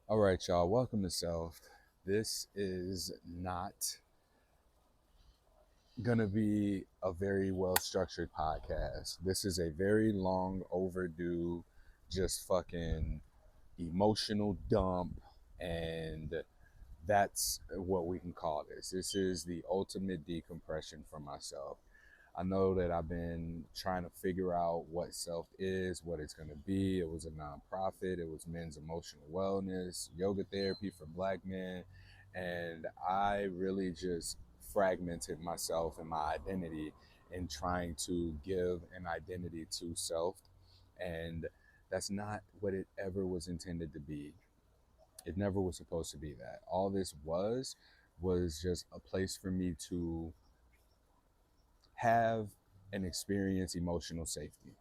All right, y'all, welcome to Self. This is not going to be a very well structured podcast. This is a very long overdue, just fucking emotional dump. And that's what we can call this. This is the ultimate decompression for myself. I know that I've been trying to figure out what self is, what it's going to be. It was a nonprofit, it was men's emotional wellness, yoga therapy for black men. And I really just fragmented myself and my identity in trying to give an identity to self. And that's not what it ever was intended to be. It never was supposed to be that. All this was just a place for me to have and experience emotional safety.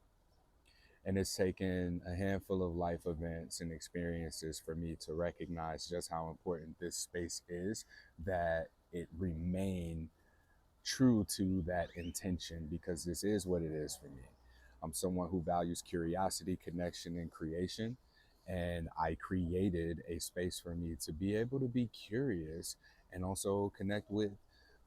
And it's taken a handful of life events and experiences for me to recognize just how important this space is, that it remain true to that intention, because this is what it is for me. I'm someone who values curiosity, connection, and creation. And I created a space for me to be able to be curious and also connect with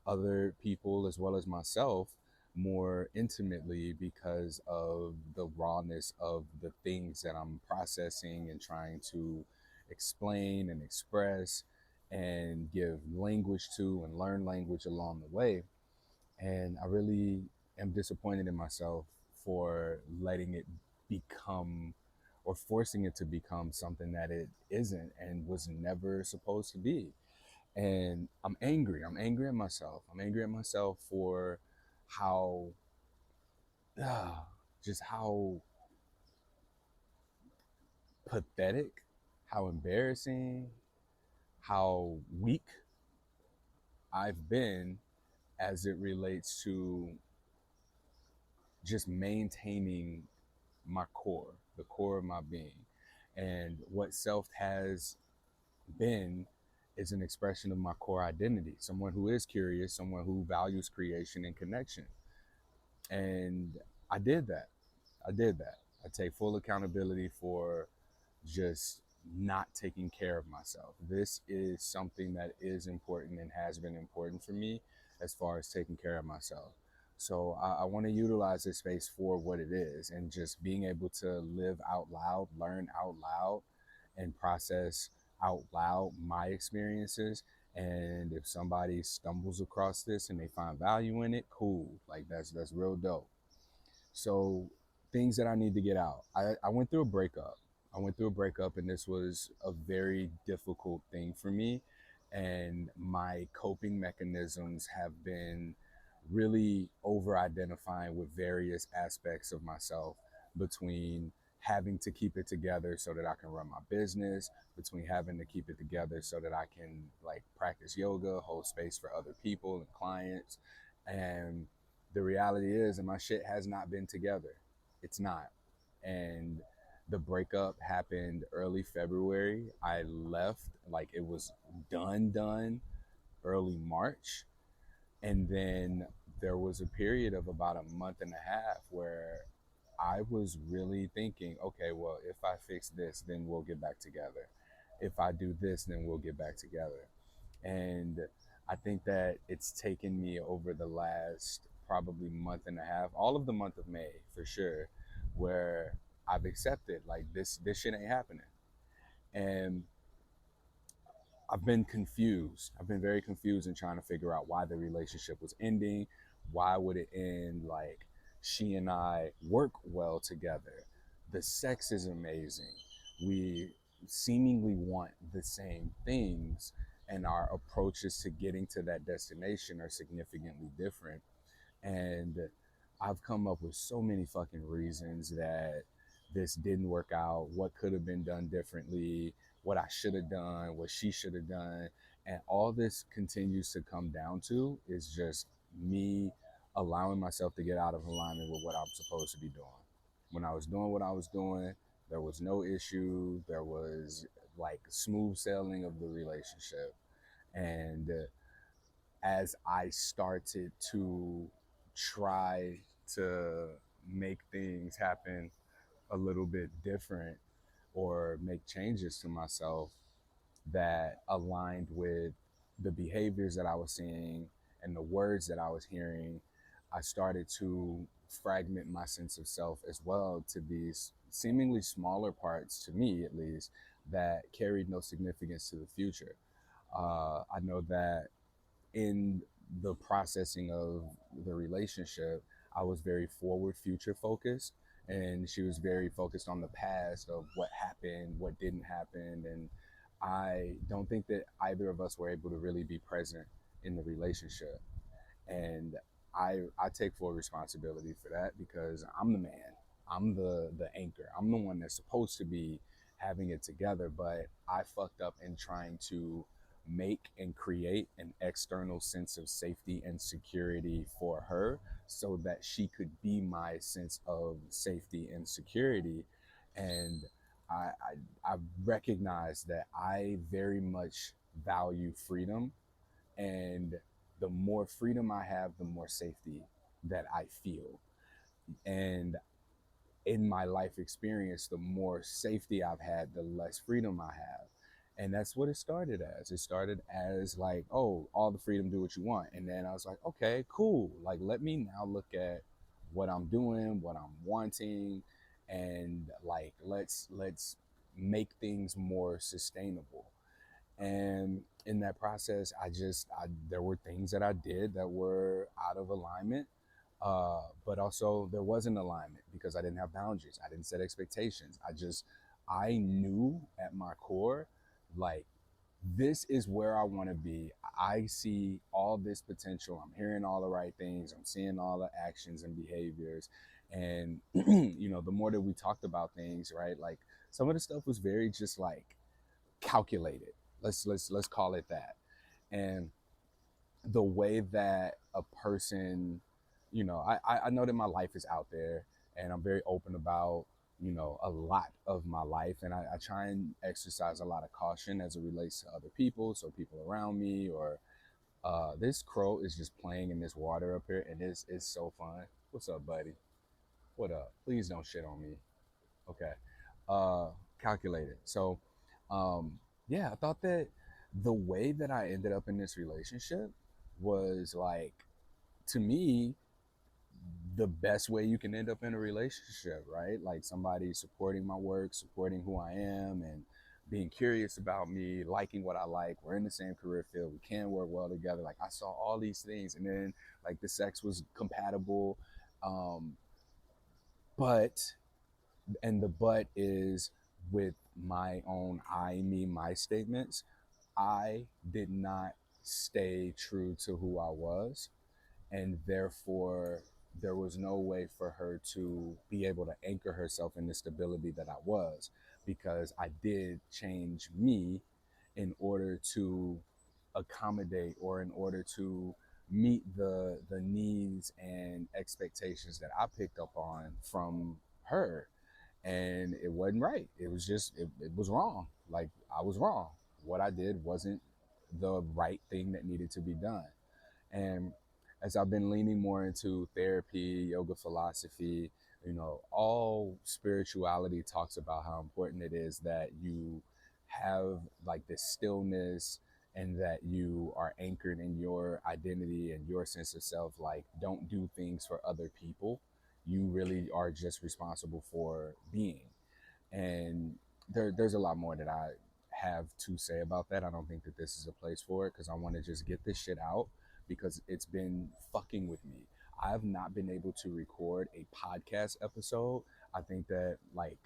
other people as well as myself more intimately, because of the rawness of the things that I'm processing and trying to explain and express and give language to and learn language along the way. And I really am disappointed in myself for letting it become, or forcing it to become, something that it isn't and was never supposed to be. And I'm angry. I'm angry at myself. I'm angry at myself for how, uh, just how pathetic, how embarrassing, how weak I've been as it relates to just maintaining my core, the core of my being. And what self has been is an expression of my core identity, someone who is curious, someone who values creation and connection. And I did that. I did that. I take full accountability for just not taking care of myself. This is something that is important and has been important for me as far as taking care of myself. So I want to utilize this space for what it is, and just being able to live out loud, learn out loud, and process out loud my experiences. And if somebody stumbles across this and they find value in it, cool. Like that's real dope. So things that I need to get out. I went through a breakup. I went through a breakup, and this was a very difficult thing for me. And my coping mechanisms have been really over identifying with various aspects of myself, between having to keep it together so that I can run my business, between having to keep it together so that I can like practice yoga, hold space for other people and clients. And the reality is that my shit has not been together. It's not. And the breakup happened early February. I left like it was done early March. And then there was a period of about a month and a half where I was really thinking, okay, well, if I fix this, then we'll get back together. If I do this, then we'll get back together. And I think that it's taken me over the last probably month and a half, all of the month of May for sure, where I've accepted like this shit ain't happening. And I've been confused. I've been very confused in trying to figure out why the relationship was ending. Why would it end? Like, she and I work well together. The sex is amazing. We seemingly want the same things, and our approaches to getting to that destination are significantly different. And I've come up with so many fucking reasons that this didn't work out, what could have been done differently, what I should have done, what she should have done. And all this continues to come down to is just me allowing myself to get out of alignment with what I'm supposed to be doing. When I was doing what I was doing, there was no issue. There was like smooth sailing of the relationship. And as I started to try to make things happen a little bit different or make changes to myself, that aligned with the behaviors that I was seeing and the words that I was hearing, I started to fragment my sense of self as well to these seemingly smaller parts, to me at least, that carried no significance to the future. I know that in the processing of the relationship, I was very forward, future focused, and she was very focused on the past of what happened, what didn't happen, and I don't think that either of us were able to really be present in the relationship. And I take full responsibility for that because I'm the man. I'm the anchor. I'm the one that's supposed to be having it together, but I fucked up in trying to make and create an external sense of safety and security for her so that she could be my sense of safety and security. And I recognize that I very much value freedom, and the more freedom I have, the more safety that I feel. And in my life experience, the more safety I've had, the less freedom I have. And that's what it started as. It started as like, oh, all the freedom, do what you want. And then I was like, okay, cool. Like, let me now look at what I'm doing, what I'm wanting, and like, let's make things more sustainable. And in that process, there were things that I did that were out of alignment, but also there wasn't alignment because I didn't have boundaries. I didn't set expectations. I knew at my core, like, this is where I want to be. I see all this potential. I'm hearing all the right things. I'm seeing all the actions and behaviors. And, the more that we talked about things, right? Like, some of the stuff was very just like calculated. Let's call it that. And the way that a person, I know that my life is out there, and I'm very open about a lot of my life, and I try and exercise a lot of caution as it relates to other people, so people around me, or this crow is just playing in this water up here, and it's so fun. What's up, buddy? What up? Please don't shit on me. Okay. uh Calculated. So um yeah, I thought that the way that I ended up in this relationship was like, to me, the best way you can end up in a relationship, right? Like, somebody supporting my work, supporting who I am, and being curious about me, liking what I like. We're in the same career field, we can work well together. Like, I saw all these things, and then like the sex was compatible. um but and the but is with my own I, me, my statements. I did not stay true to who I was, and therefore there was no way for her to be able to anchor herself in the stability that I was, because I did change me in order to accommodate, or in order to meet the needs and expectations that I picked up on from her. And it wasn't right. It was just, it was wrong. Like, I was wrong. What I did wasn't the right thing that needed to be done. And as I've been leaning more into therapy, yoga, philosophy, all spirituality talks about how important it is that you have like this stillness, and that you are anchored in your identity and your sense of self. Like, don't do things for other people. You really are just responsible for being. And there's a lot more that I have to say about that. I don't think that this is a place for it, because I want to just get this shit out, because it's been fucking with me. I've not been able to record a podcast episode. I think that, like,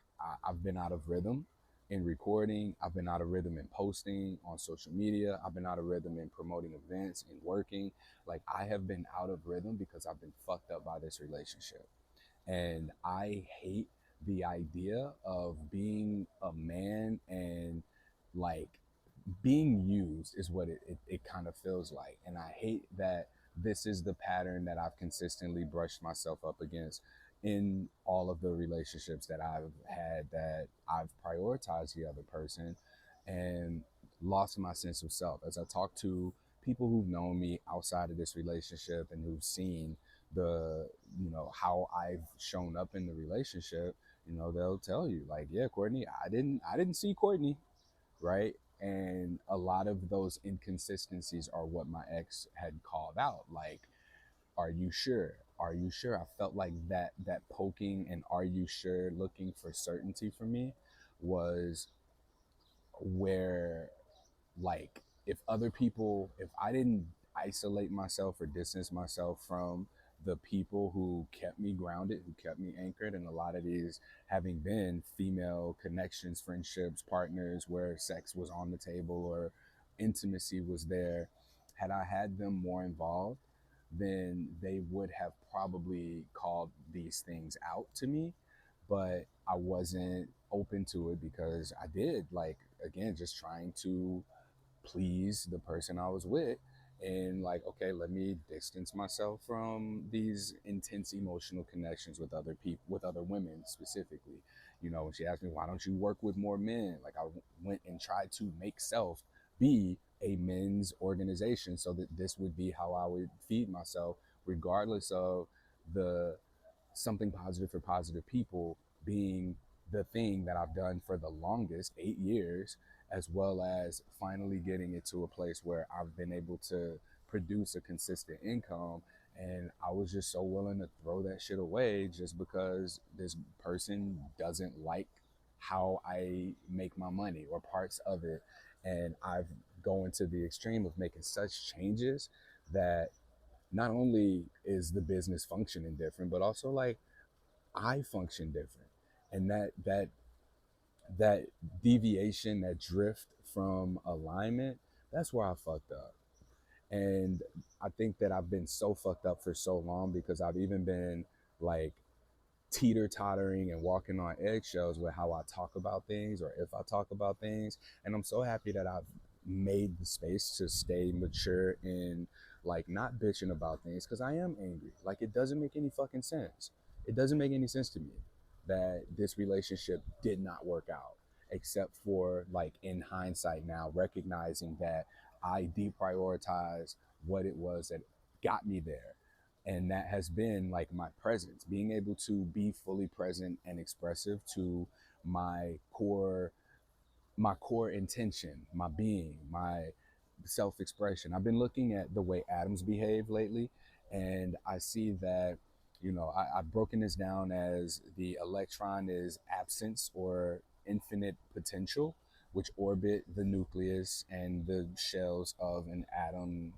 I've been out of rhythm in recording. I've been out of rhythm in posting on social media. I've been out of rhythm in promoting events and working. Like, I have been out of rhythm because I've been fucked up by this relationship. And I hate the idea of being a man and, like, being used is what it kind of feels like. And I hate that this is the pattern that I've consistently brushed myself up against in all of the relationships that I've had, that I've prioritized the other person and lost my sense of self. As I talk to people who've known me outside of this relationship and who've seen the, how I've shown up in the relationship, they'll tell you like, yeah, Courtney, I didn't see Courtney, right? And a lot of those inconsistencies are what my ex had called out. Like, are you sure? Are you sure? I felt like that poking and are you sure, looking for certainty for me was where, like, if other people, if I didn't isolate myself or distance myself from the people who kept me grounded, who kept me anchored, and a lot of these having been female connections, friendships, partners where sex was on the table or intimacy was there, had I had them more involved, then they would have probably called these things out to me. But I wasn't open to it because I did, like, again, just trying to please the person I was with. And like, okay, let me distance myself from these intense emotional connections with other people, with other women specifically. You know, when she asked me, why don't you work with more men? Like, I went and tried to make self be a men's organization so that this would be how I would feed myself, regardless of the something positive for positive people being the thing that I've done for the longest 8 years, as well as finally getting it to a place where I've been able to produce a consistent income. And I was just so willing to throw that shit away just because this person doesn't like how I make my money or parts of it. And I've going to the extreme of making such changes that not only is the business functioning different, but also like I function different. And that deviation, that drift from alignment, that's where I fucked up. And I think that I've been so fucked up for so long because I've even been like teeter tottering and walking on eggshells with how I talk about things or if I talk about things. And I'm so happy that I've made the space to stay mature in like not bitching about things because I am angry. Like, it doesn't make any fucking sense. It doesn't make any sense to me that this relationship did not work out, except for like in hindsight now, recognizing that I deprioritized what it was that got me there. And that has been like my presence, being able to be fully present and expressive to my core my core intention, my being, my self-expression. I've been looking at the way atoms behave lately, and I see that, I've broken this down as the electron is absence or infinite potential, which orbit the nucleus and the shells of an atom.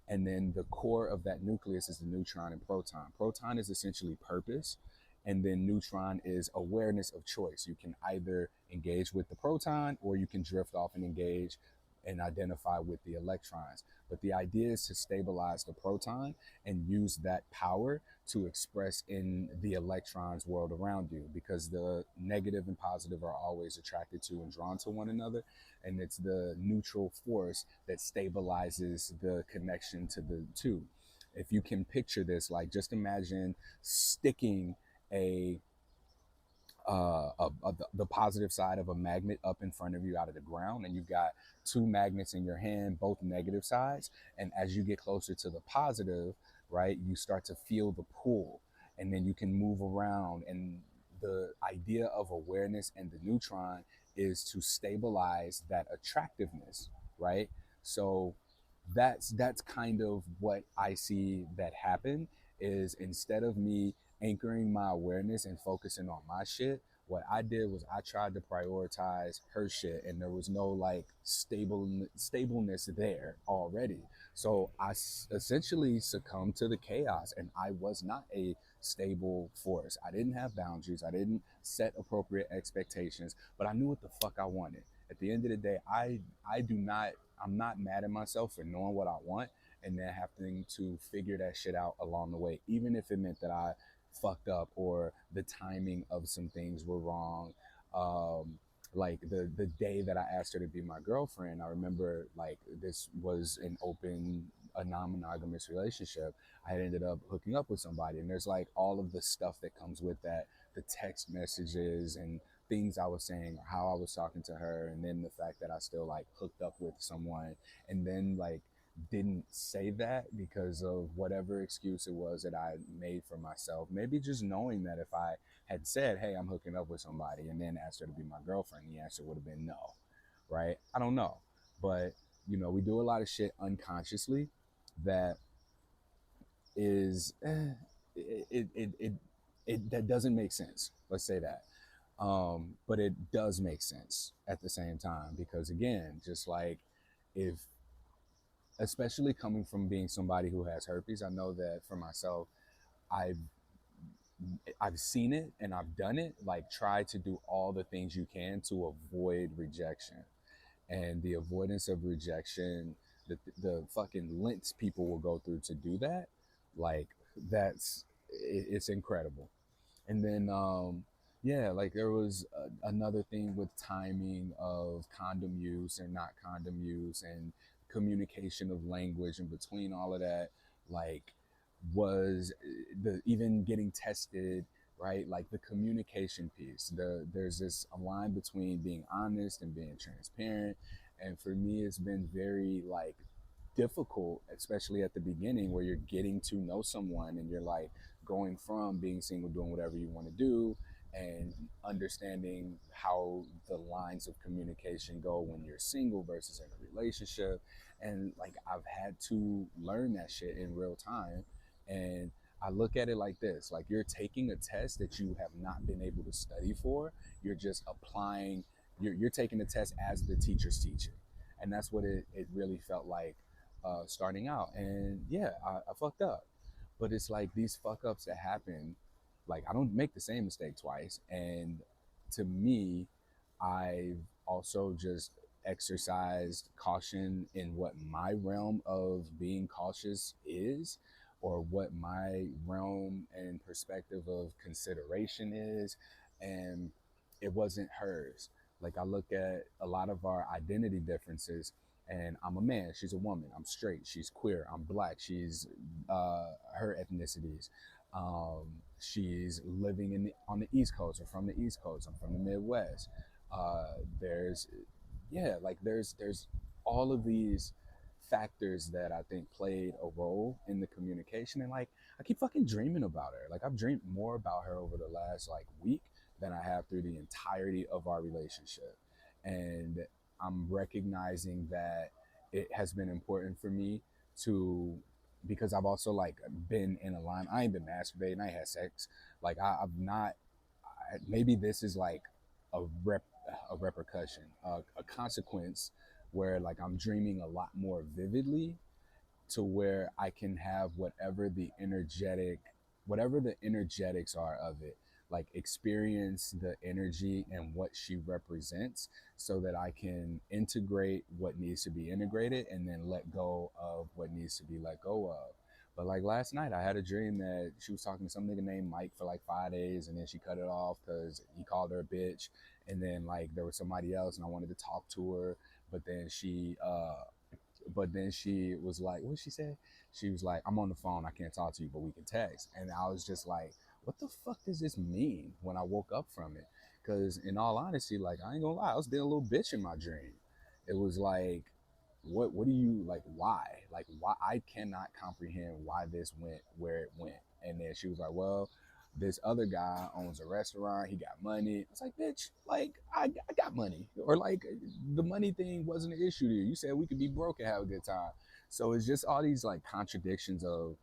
And then the core of that nucleus is the neutron and proton. Proton is essentially purpose, and then neutron is awareness of choice. You can either engage with the proton or you can drift off and engage and identify with the electrons. But the idea is to stabilize the proton and use that power to express in the electrons world around you, because the negative and positive are always attracted to and drawn to one another. And it's the neutral force that stabilizes the connection to the two. If you can picture this, like, just imagine sticking a the positive side of a magnet up in front of you out of the ground, and you've got two magnets in your hand, both negative sides. And as you get closer to the positive, right, you start to feel the pull, and then you can move around. And the idea of awareness and the neutron is to stabilize that attractiveness, right? So that's kind of what I see that happen, is instead of me anchoring my awareness and focusing on my shit, what I did was I tried to prioritize her shit, and there was no like stableness there already. So essentially succumbed to the chaos, and I was not a stable force. I didn't have boundaries. I didn't set appropriate expectations, but I knew what the fuck I wanted. At the end of the day, I do not I'm not mad at myself for knowing what I want and then having to figure that shit out along the way, even if it meant that I fucked up or the timing of some things were wrong. Like the day that I asked her to be my girlfriend, I remember, like, this was an open, a non-monogamous relationship. I had ended up hooking up with somebody, and there's like all of the stuff that comes with that, the text messages and things I was saying or how I was talking to her, and then the fact that I still like hooked up with someone, and then like didn't say that because of whatever excuse it was that I made for myself. Maybe just knowing that if I had said, "Hey, I'm hooking up with somebody," and then asked her to be my girlfriend, the answer would have been no, right? I don't know, but we do a lot of shit unconsciously that is it that doesn't make sense. Let's say that. But it does make sense at the same time because again, just like if especially coming from being somebody who has herpes, I know that for myself, I've I've seen it and I've done it. Like try to do all the things you can to avoid rejection, and the avoidance of rejection, the fucking lengths people will go through to do that, like it's incredible. And then yeah, like there was another thing with timing of condom use and not condom use and communication of language in between all of that, like was the even getting tested, right? Like the communication piece, there's this a line between being honest and being transparent, and for me it's been very like difficult, especially at the beginning where you're getting to know someone and you're like going from being single, doing whatever you want to do, and understanding how the lines of communication go when you're single versus in a relationship. And like I've had to learn that shit in real time. And I look at it like this, like you're taking a test that you have not been able to study for. You're just applying, you're taking the test as the teacher's teaching. And that's what it really felt like starting out. And yeah, I fucked up. But it's like these fuck ups that happen, like I don't make the same mistake twice. And to me, I've also just exercised caution in what my realm of being cautious is, or what my realm and perspective of consideration is. And it wasn't hers. Like I look at a lot of our identity differences, and I'm a man, she's a woman, I'm straight, she's queer, I'm black, she's her ethnicities. She's living on the East Coast or from the East Coast. I'm from the Midwest. There's yeah, like there's all of these factors that I think played a role in the communication. And like I keep fucking dreaming about her. Like I've dreamed more about her over the last like week than I have through the entirety of our relationship. And I'm recognizing that it has been important for me to, because I've also like been in a line. I ain't been masturbating. I ain't had sex. Like I've not. Maybe this is like a a repercussion, a consequence, where like I'm dreaming a lot more vividly, to where I can have whatever the energetics are of it, like experience the energy and what she represents, so that I can integrate what needs to be integrated and then let go of what needs to be let go of. But like last night, I had a dream that she was talking to some nigga named Mike for like 5 days, and then she cut it off because he called her a bitch. And then like there was somebody else, and I wanted to talk to her, but then she was like, what did she say? She was like, I'm on the phone, I can't talk to you, but we can text. And I was just like, what the fuck does this mean when I woke up from it? Because in all honesty, like I ain't gonna lie, I was being a little bitch in my dream. It was like, what do you like, why? Like why I cannot comprehend why this went where it went. And then she was like, well, this other guy owns a restaurant, he got money. I was like, bitch, like I got money. Or like the money thing wasn't an issue to you. You said we could be broke and have a good time. So it's just all these like contradictions of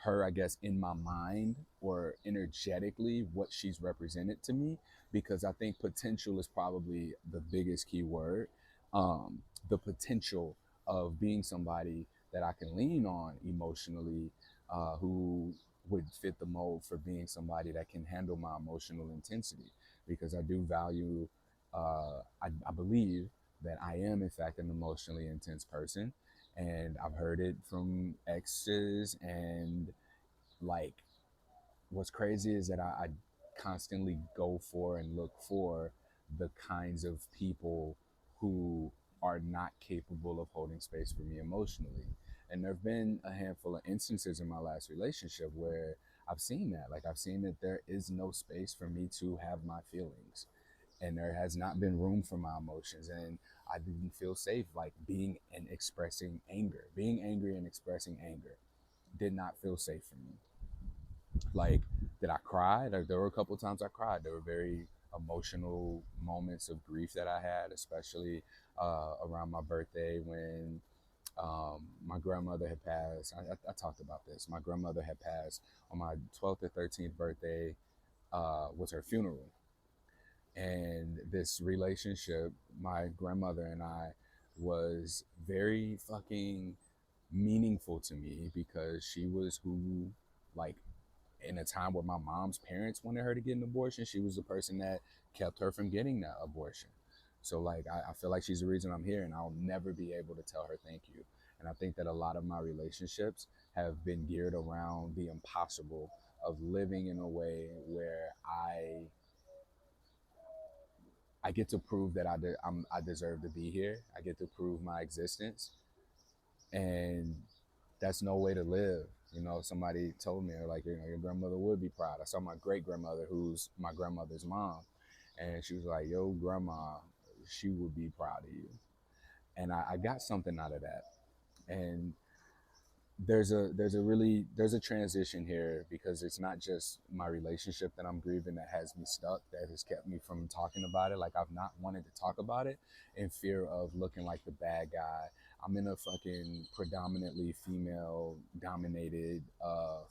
her, I guess, in my mind or energetically, what she's represented to me. Because I think potential is probably the biggest key word. The potential of being somebody that I can lean on emotionally, who would fit the mold for being somebody that can handle my emotional intensity. Because I do value, I believe that I am, in fact, an emotionally intense person. And I've heard it from exes. And like what's crazy is that I constantly go for and look for the kinds of people who are not capable of holding space for me emotionally. And there have been a handful of instances in my last relationship where I've seen that. Like I've seen that there is no space for me to have my feelings. and there has not been room for my emotions, and I didn't feel safe like being and expressing anger. Being angry and expressing anger did not feel safe for me. Like, did I cry? Like, there were a couple times I cried. There were very emotional moments of grief that I had, especially around my birthday when my grandmother had passed. I talked about this. My grandmother had passed on my 12th or 13th birthday. Was her funeral, and this relationship, my grandmother and I, was very fucking meaningful to me because she was who, like, in a time where my mom's parents wanted her to get an abortion, she was the person that kept her from getting that abortion. So, like, I feel like she's the reason I'm here, and I'll never be able to tell her thank you. And I think that a lot of my relationships have been geared around the impossible of living in a way where I get to prove that I deserve to be here. I get to prove my existence, and that's no way to live. You know, somebody told me, like, you know, your grandmother would be proud. I saw my great grandmother, who's my grandmother's mom, and she was like, yo, grandma, she would be proud of you. And I got something out of that. And there's a transition here because it's not just my relationship that I'm grieving that has me stuck, that has kept me from talking about it. Like, I've not wanted to talk about it in fear of looking like the bad guy. I'm in a fucking predominantly female dominated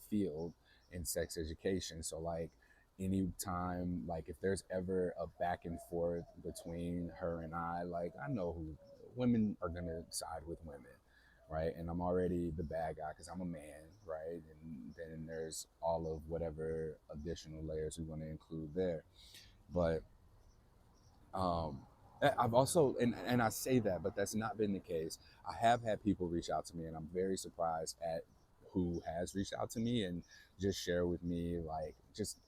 field in sex education, so like anytime, like, if there's ever a back and forth between her and I, like, I know who women are gonna side with women, right? And I'm already the bad guy because I'm a man, right? And then there's all of whatever additional layers we want to include there. But um, I've also, and I say that, but that's not been the case. I have had people reach out to me, and I'm very surprised at who has reached out to me and just share with me, like, just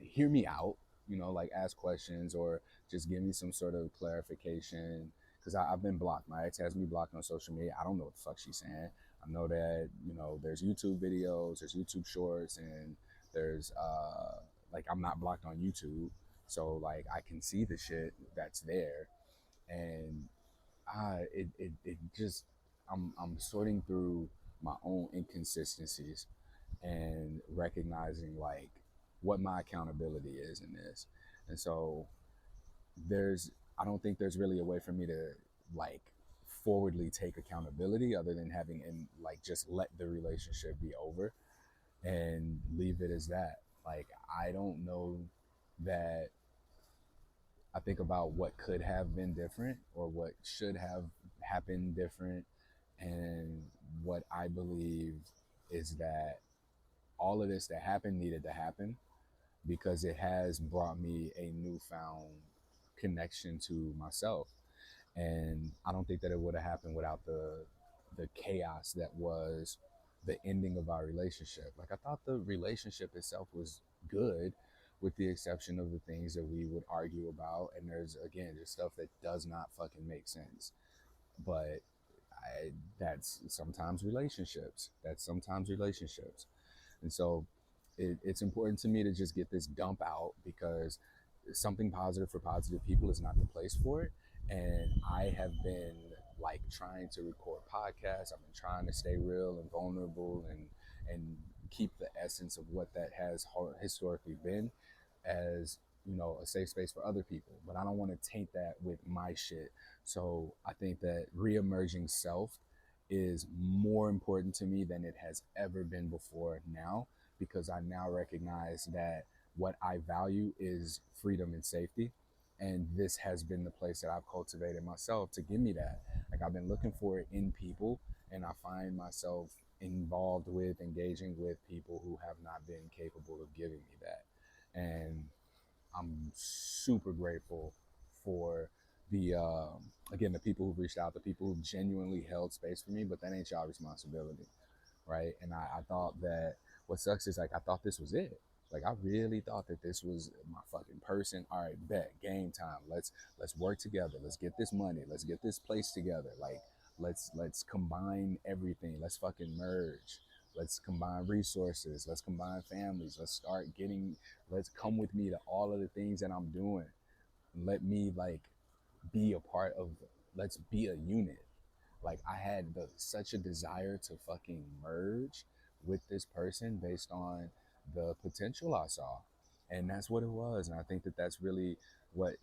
hear me out, you know, like ask questions or just give me some sort of clarification. Because I've been blocked. My ex has me blocked on social media. I don't know what the fuck she's saying. I know that, you know, there's YouTube videos, there's YouTube shorts, and there's like, I'm not blocked on YouTube, so like I can see the shit that's there. And it just, I'm sorting through my own inconsistencies and recognizing, like, what my accountability is in this. And so there's, I don't think there's really a way for me to, like, forwardly take accountability other than having, and like, just let the relationship be over and leave it as that. Like, I don't know that I think about what could have been different or what should have happened different. And what I believe is that all of this that happened needed to happen because it has brought me a newfound connection to myself. And I don't think that it would have happened without the chaos that was the ending of our relationship. Like, I thought the relationship itself was good, with the exception of the things that we would argue about. And there's, again, just stuff that does not fucking make sense. But that's sometimes relationships. That's sometimes relationships. And so it's important to me to just get this dump out because something positive for positive people is not the place for it. And I have been, like, trying to record podcasts. I've been trying to stay real and vulnerable and keep the essence of what that has historically been, as, you know, a safe space for other people. But I don't want to taint that with my shit. So I think that re-emerging self is more important to me than it has ever been before now, because I now recognize that what I value is freedom and safety. And this has been the place that I've cultivated myself to give me that. Like, I've been looking for it in people, and I find myself involved with, engaging with people who have not been capable of giving me that. And I'm super grateful for the again, the people who've reached out, the people who genuinely held space for me. But that ain't y'all responsibility, right? And I thought that what sucks is, like, I thought this was it. Like, I really thought that this was my fucking person. All right, bet, game time. Let's work together. Let's get this money. Let's get this place together. Like, let's combine everything. Let's fucking merge. Let's combine resources. Let's combine families. Let's start getting. Let's come with me to all of the things that I'm doing. let me like be a part of, let's be a unit. Like I had such a desire to fucking merge with this person based on the potential I saw. And that's what it was. And I think that that's really what,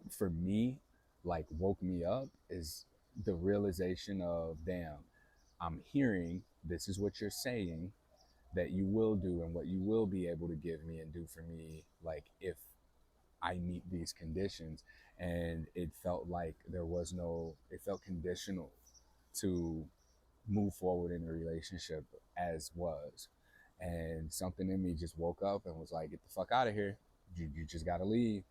for me, like woke me up, is the realization of, damn, I'm hearing this is what you're saying that you will do and what you will be able to give me and do for me, like if I meet these conditions. And it felt like there was no, it felt conditional to move forward in the relationship as was. And something in me just woke up and was like, get the fuck out of here. You just got to leave.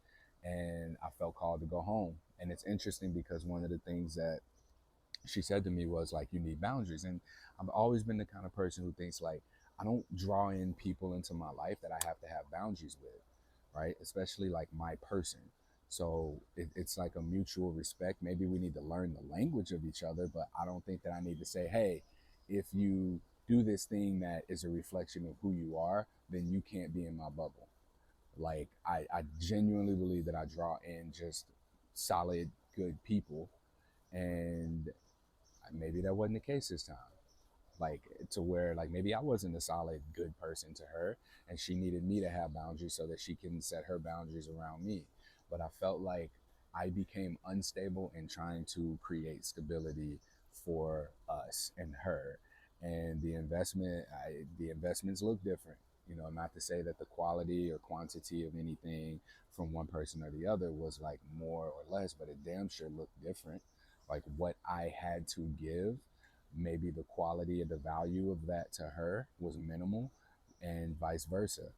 And I felt called to go home. And it's interesting because one of the things that she said to me was like, you need boundaries. And I've always been the kind of person who thinks like, I don't draw in people into my life that I have to have boundaries with, right? Especially like my person. So it's like a mutual respect. Maybe we need to learn the language of each other, but I don't think that I need to say, hey, if you do this thing that is a reflection of who you are, then you can't be in my bubble. Like I genuinely believe that I draw in just solid, good people. And maybe that wasn't the case this time, like to where like maybe I wasn't a solid good person to her, and she needed me to have boundaries so that she can set her boundaries around me. But I felt like I became unstable in trying to create stability for us and her. And the investments look different. You know, not to say that the quality or quantity of anything from one person or the other was like more or less, but it damn sure looked different. Like what I had to give, maybe the quality of the value of that to her was minimal, and vice versa.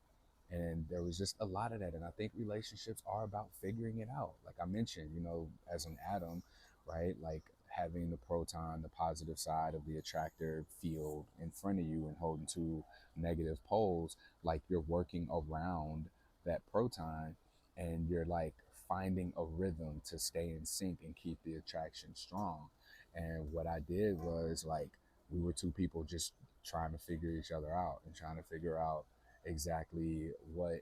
And there was just a lot of that. And I think relationships are about figuring it out, like I mentioned, you know, as an atom, right? Like having the proton, the positive side of the attractor field in front of you and holding two negative poles, like you're working around that proton, and you're like finding a rhythm to stay in sync and keep the attraction strong. And what I did was like, we were two people just trying to figure each other out and trying to figure out exactly what,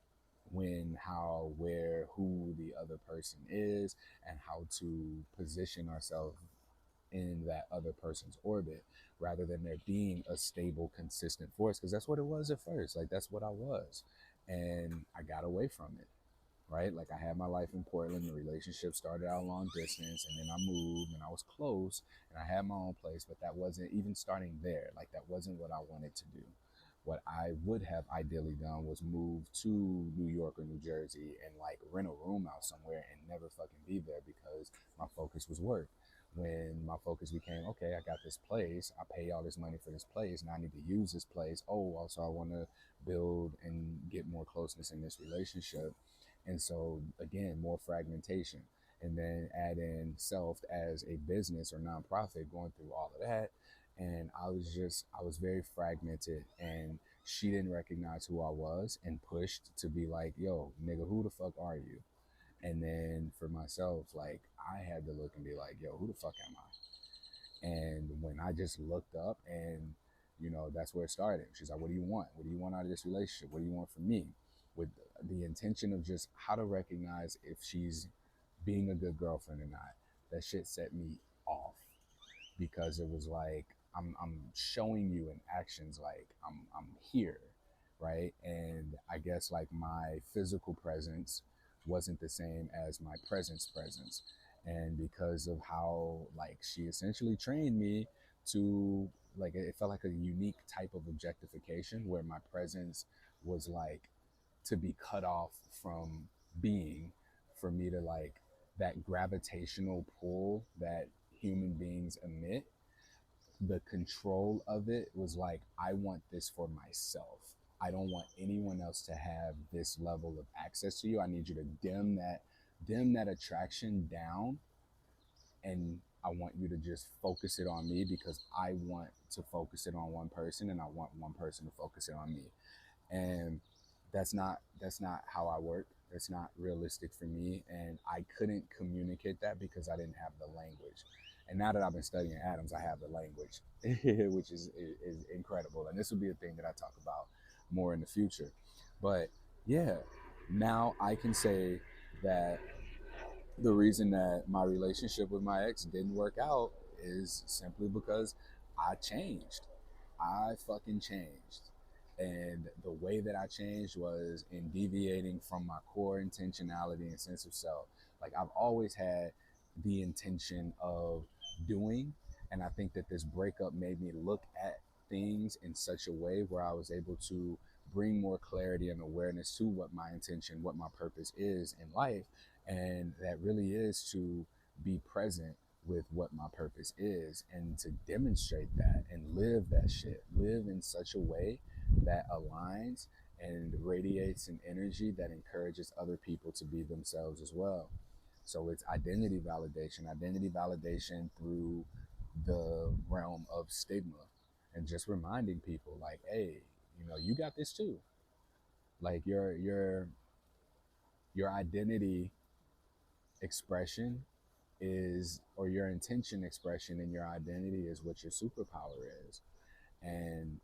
when, how, where, who the other person is, and how to position ourselves in that other person's orbit, rather than there being a stable, consistent force. Because that's what it was at first. Like that's what I was. And I got away from it, right? Like I had my life in Portland. The relationship started out long distance, and then I moved, and I was close, and I had my own place. But that wasn't even starting there. Like that wasn't what I wanted to do. What I would have ideally done was move to New York or New Jersey and like rent a room out somewhere and never fucking be there, because my focus was work. When my focus became, okay, I got this place, I pay all this money for this place, now I need to use this place. Oh, also I want to build and get more closeness in this relationship. And so again, more fragmentation. And then add in self as a business or nonprofit, going through all of that. And I was very fragmented, and she didn't recognize who I was and pushed to be like, yo, nigga, who the fuck are you? And then for myself, like I had to look and be like, yo, who the fuck am I? And when I just looked up, and you know, that's where it started. She's like, what do you want? What do you want out of this relationship? What do you want from me? With the intention of just how to recognize if she's being a good girlfriend or not. That shit set me off, because it was like I'm showing you in actions like I'm here, right? And I guess like my physical presence wasn't the same as my presence. And because of how like she essentially trained me to, like it felt like a unique type of objectification where my presence was like to be cut off from being, for me to like, that gravitational pull that human beings emit, the control of it was like, I want this for myself. I don't want anyone else to have this level of access to you. I need you to dim that attraction down, and I want you to just focus it on me, because I want to focus it on one person, and I want one person to focus it on me. And that's not how I work. It's not realistic for me, and I couldn't communicate that because I didn't have the language. And now that I've been studying atoms, I have the language, which is incredible. And this will be a thing that I talk about more in the future. But yeah, now I can say that the reason that my relationship with my ex didn't work out is simply because I changed. I fucking changed. And the way that I changed was in deviating from my core intentionality and sense of self. Like I've always had the intention of doing. And I think that this breakup made me look at things in such a way where I was able to bring more clarity and awareness to what my intention, what my purpose is in life. And that really is to be present with what my purpose is and to demonstrate that and live that shit. Live in such a way that aligns and radiates an energy that encourages other people to be themselves as well. So it's identity validation through the realm of stigma and just reminding people like, hey, you know, you got this too. Like your identity expression is, or your intention expression in your identity is what your superpower is. And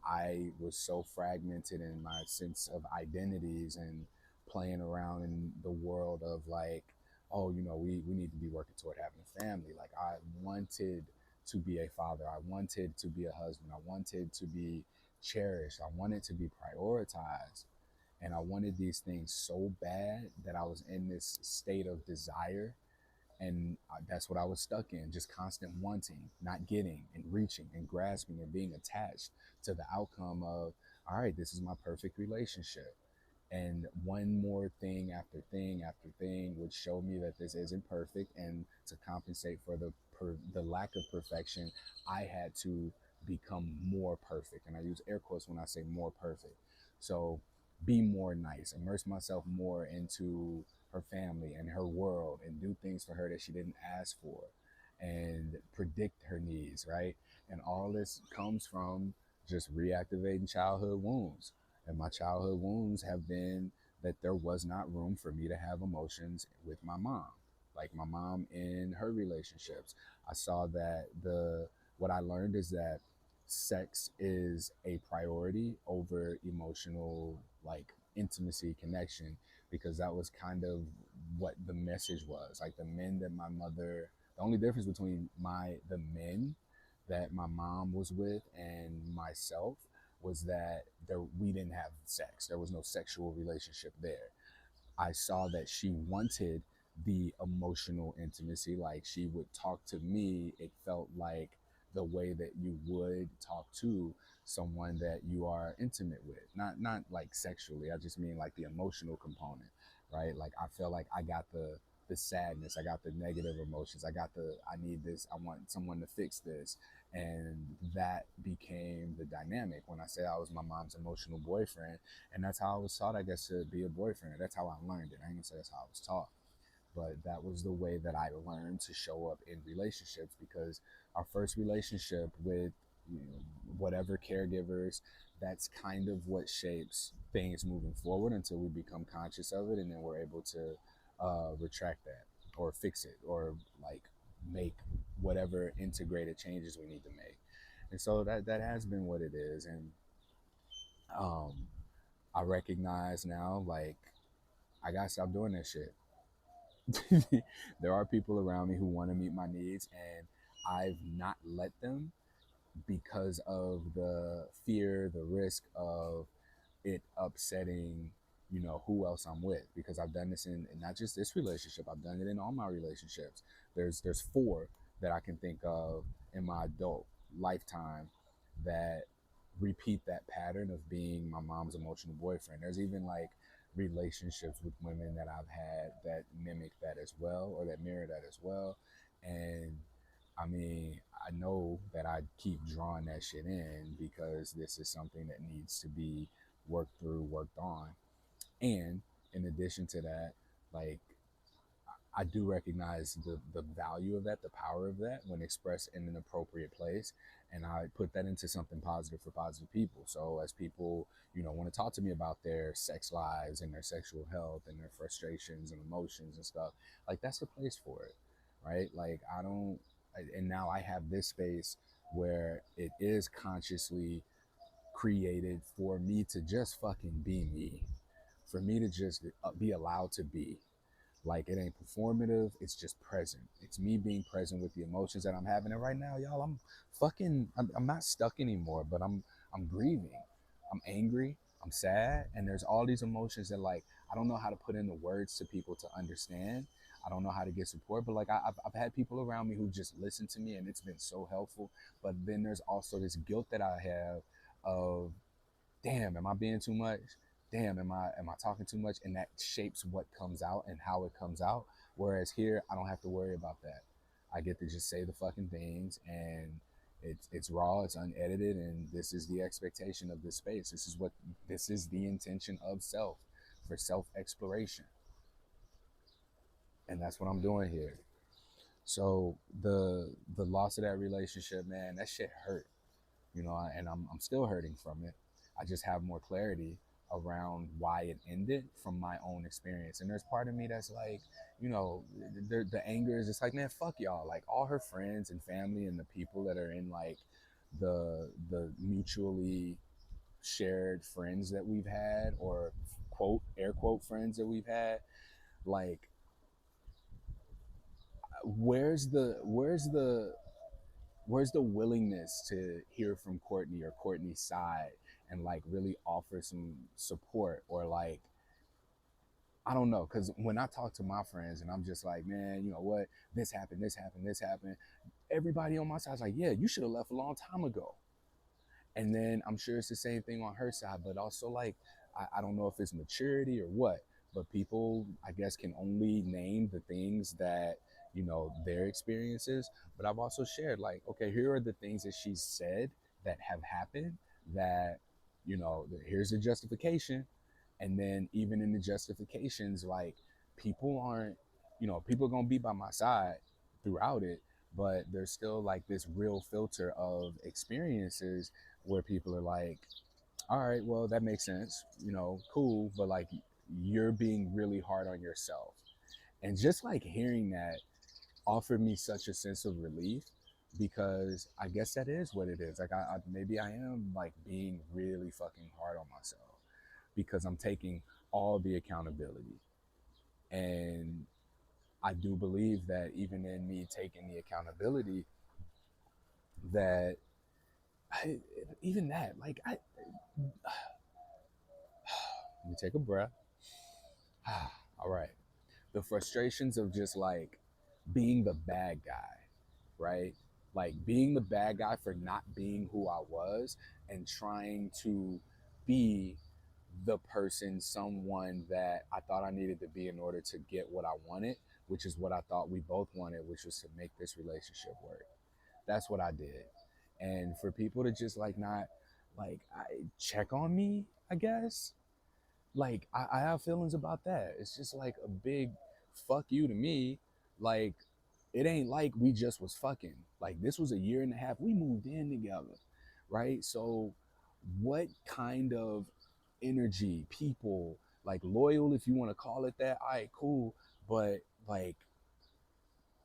I was so fragmented in my sense of identities and playing around in the world of like, oh, you know, we need to be working toward having a family. Like I wanted to be a father. I wanted to be a husband. I wanted to be cherished. I wanted to be prioritized. And I wanted these things so bad that I was in this state of desire, and that's what I was stuck in, just constant wanting, not getting, and reaching and grasping and being attached to the outcome of, all right, this is my perfect relationship. And one more thing after thing after thing would show me that this isn't perfect. And to compensate for the lack of perfection, I had to become more perfect. And I use air quotes when I say more perfect. So be more nice, immerse myself more into her family and her world and do things for her that she didn't ask for and predict her needs, right? And all this comes from just reactivating childhood wounds. And my childhood wounds have been that there was not room for me to have emotions with my mom. Like my mom in her relationships, I saw that the what I learned is that sex is a priority over emotional, like, intimacy, connection, because that was kind of what the message was. Like the men that my mother, the only difference between the men that my mom was with and myself was that we didn't have sex. There was no sexual relationship there. I saw that she wanted the emotional intimacy. Like she would talk to me. It felt like the way that you would talk to someone that you are intimate with. Not like sexually. I just mean like the emotional component, right? Like I feel like I got the sadness, I got the negative emotions, I got the I need this, I want someone to fix this. And that became the dynamic when I say I was my mom's emotional boyfriend. And that's how I was taught, I guess, to be a boyfriend. That's how I learned it. I ain't gonna say that's how I was taught, but that was the way that I learned to show up in relationships, because our first relationship with, you know, whatever caregivers, that's kind of what shapes things moving forward until we become conscious of it, and then we're able to retract that or fix it or like make whatever integrated changes we need to make. And so that has been what it is. And um, I recognize now, like, I gotta stop doing that shit. There are people around me who want to meet my needs, and I've not let them because of the fear, the risk of it upsetting, you know, who else I'm with. Because I've done this in not just this relationship, I've done it in all my relationships. There's four that I can think of in my adult lifetime that repeat that pattern of being my mom's emotional boyfriend. There's even like relationships with women that I've had that mimic that as well, or that mirror that as well. And I mean, I know that I keep drawing that shit in because this is something that needs to be worked through, worked on. And in addition to that, like, I do recognize the value of that, the power of that when expressed in an appropriate place. And I put that into something positive for positive people. So as people, you know, want to talk to me about their sex lives and their sexual health and their frustrations and emotions and stuff, like that's the place for it, right? Like I don't, and now I have this space where it is consciously created for me to just fucking be me, for me to just be allowed to be. Like it ain't performative, it's just present. It's me being present with the emotions that I'm having. And right now, y'all, I'm not stuck anymore, but I'm grieving. I'm angry, I'm sad, and there's all these emotions that like I don't know how to put into words to people to understand. I don't know how to get support, but like I've had people around me who just listen to me, and it's been so helpful. But then there's also this guilt that I have of, damn, am I being too much? Damn, am I talking too much? And that shapes what comes out and how it comes out. Whereas here, I don't have to worry about that. I get to just say the fucking things, and it's raw, it's unedited, and this is the expectation of this space. This is the intention of self, for self exploration, and that's what I'm doing here. So the loss of that relationship, man, that shit hurt, and I'm still hurting from it. I just have more clarity around why it ended from my own experience. And there's part of me that's like, the anger is just like, man, fuck y'all. Like all her friends and family and the people that are in like the mutually shared friends that we've had, or quote air quote friends that we've had, like where's the willingness to hear from Courtney or Courtney's side and like really offer some support, or like, I don't know, because when I talk to my friends and I'm just like, man, you know what, this happened, this happened, this happened, everybody on my side's like, yeah, you should have left a long time ago. And then I'm sure it's the same thing on her side, but also like, I don't know if it's maturity or what, but people, I guess, can only name the things that, their experiences. But I've also shared, like, okay, here are the things that she's said that have happened that, here's the justification. And then even in the justifications, like, people aren't, people are going to be by my side throughout it, but there's still like this real filter of experiences where people are like, all right, well, that makes sense, cool, but like you're being really hard on yourself. And just like hearing that offered me such a sense of relief, because I guess that is what it is. Like maybe I am like being really fucking hard on myself because I'm taking all the accountability. And I do believe that even in me taking the accountability, that I, even that, like, let me take a breath. All right. The frustrations of just like being the bad guy, right? Like being the bad guy for not being who I was and trying to be the person, someone that I thought I needed to be in order to get what I wanted, which is what I thought we both wanted, which was to make this relationship work. That's what I did. And for people to just like not like check on me, I guess, like I have feelings about that. It's just like a big fuck you to me. Like it ain't like we just was fucking. Like this was a year and a half. We moved in together, right? So what kind of energy, people, like loyal, if you want to call it that, all right, cool. But like,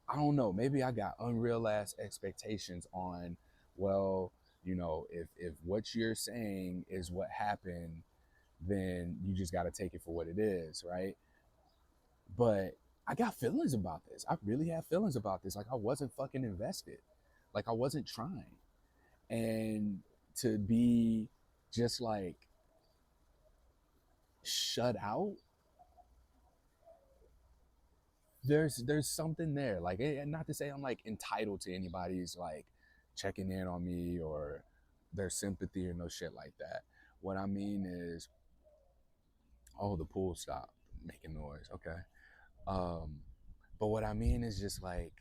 I don't know, maybe I got unrealized expectations on, well, if what you're saying is what happened, then you just got to take it for what it is, right? But I got feelings about this. I really have feelings about this. Like I wasn't fucking invested. Like I wasn't trying. And to be just like shut out, there's something there. Like, and not to say I'm like entitled to anybody's like checking in on me or their sympathy or no shit like that. What I mean is, oh, the pool stopped making noise. Okay. Um, but what I mean is just like,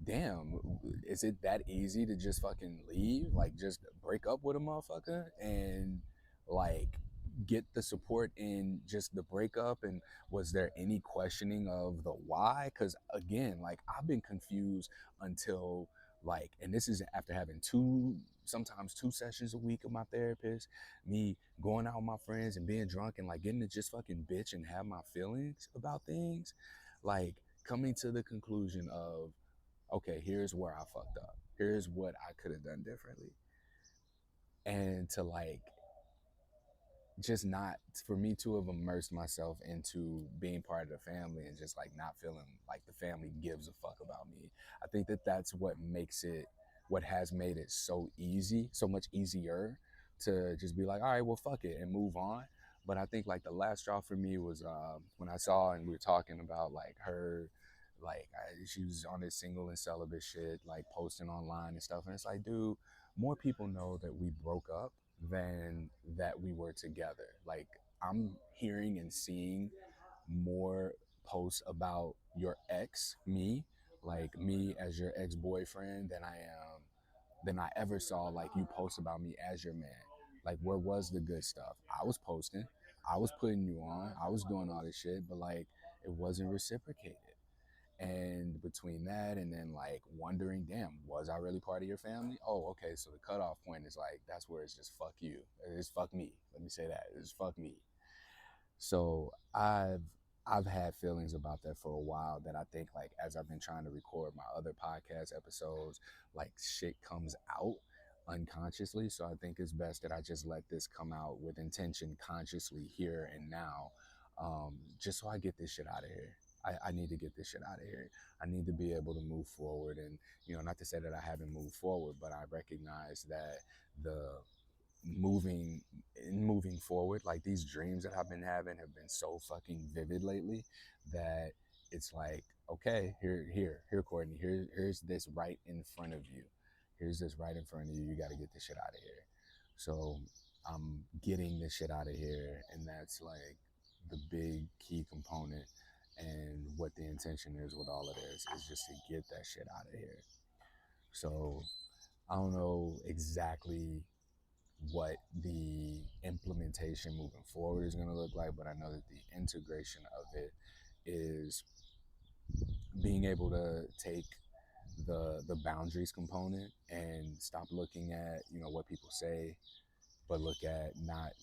damn, is it that easy to just fucking leave? Like just break up with a motherfucker and like get the support in just the breakup? And was there any questioning of the why? Because again, like I've been confused until like, and this is after having sometimes two sessions a week of my therapist, me going out with my friends and being drunk and like getting to just fucking bitch and have my feelings about things, like coming to the conclusion of, okay, here's where I fucked up. Here's what I could have done differently. And to like just not for me to have immersed myself into being part of the family and just like not feeling like the family gives a fuck about me. I think that that's what has made it so easy, so much easier to just be like, all right, well, fuck it and move on. But I think like the last straw for me was when I saw and we were talking about like her, like she was on this single and celibate shit, like posting online and stuff. And it's like, dude, more people know that we broke up than that we were together. Like I'm hearing and seeing more posts about your ex, me, like me as your ex-boyfriend than I ever saw like you post about me as your man. Like where was the good stuff? I was posting, I was putting you on, I was doing all this shit, but like it wasn't reciprocated. And between that and then like wondering, damn, was I really part of your family? Oh, okay. So the cutoff point is like, that's where it's just fuck you. It's fuck me. Let me say that. It's fuck me. So I've had feelings about that for a while that I think like as I've been trying to record my other podcast episodes, like shit comes out unconsciously. So I think it's best that I just let this come out with intention consciously here and now. Just so I get this shit out of here. I need to get this shit out of here. I need to be able to move forward. And, you know, not to say that I haven't moved forward, but I recognize that the moving moving forward, like these dreams that I've been having have been so fucking vivid lately that it's like, okay, here Courtney, here's this right in front of you, here's this right in front of you, you got to get this shit out of here. So I'm getting this shit out of here, and that's like the big key component. And what the intention is with all of this is just to get that shit out of here. So I don't know exactly what the implementation moving forward is going to look like, but I know that the integration of it is being able to take the boundaries component and stop looking at, you know, what people say, but look at not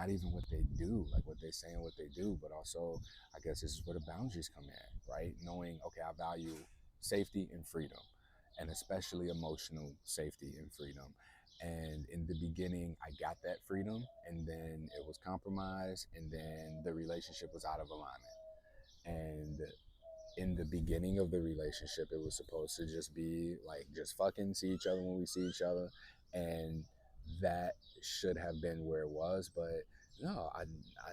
even what they do, like what they say and what they do, but also I guess this is where the boundaries come in, right? Knowing, okay, I value safety and freedom, and especially emotional safety and freedom. And in the beginning, I got that freedom, and then it was compromised, and then the relationship was out of alignment. And in the beginning of the relationship, it was supposed to just be like just fucking see each other when we see each other, and that should have been where it was. But no, I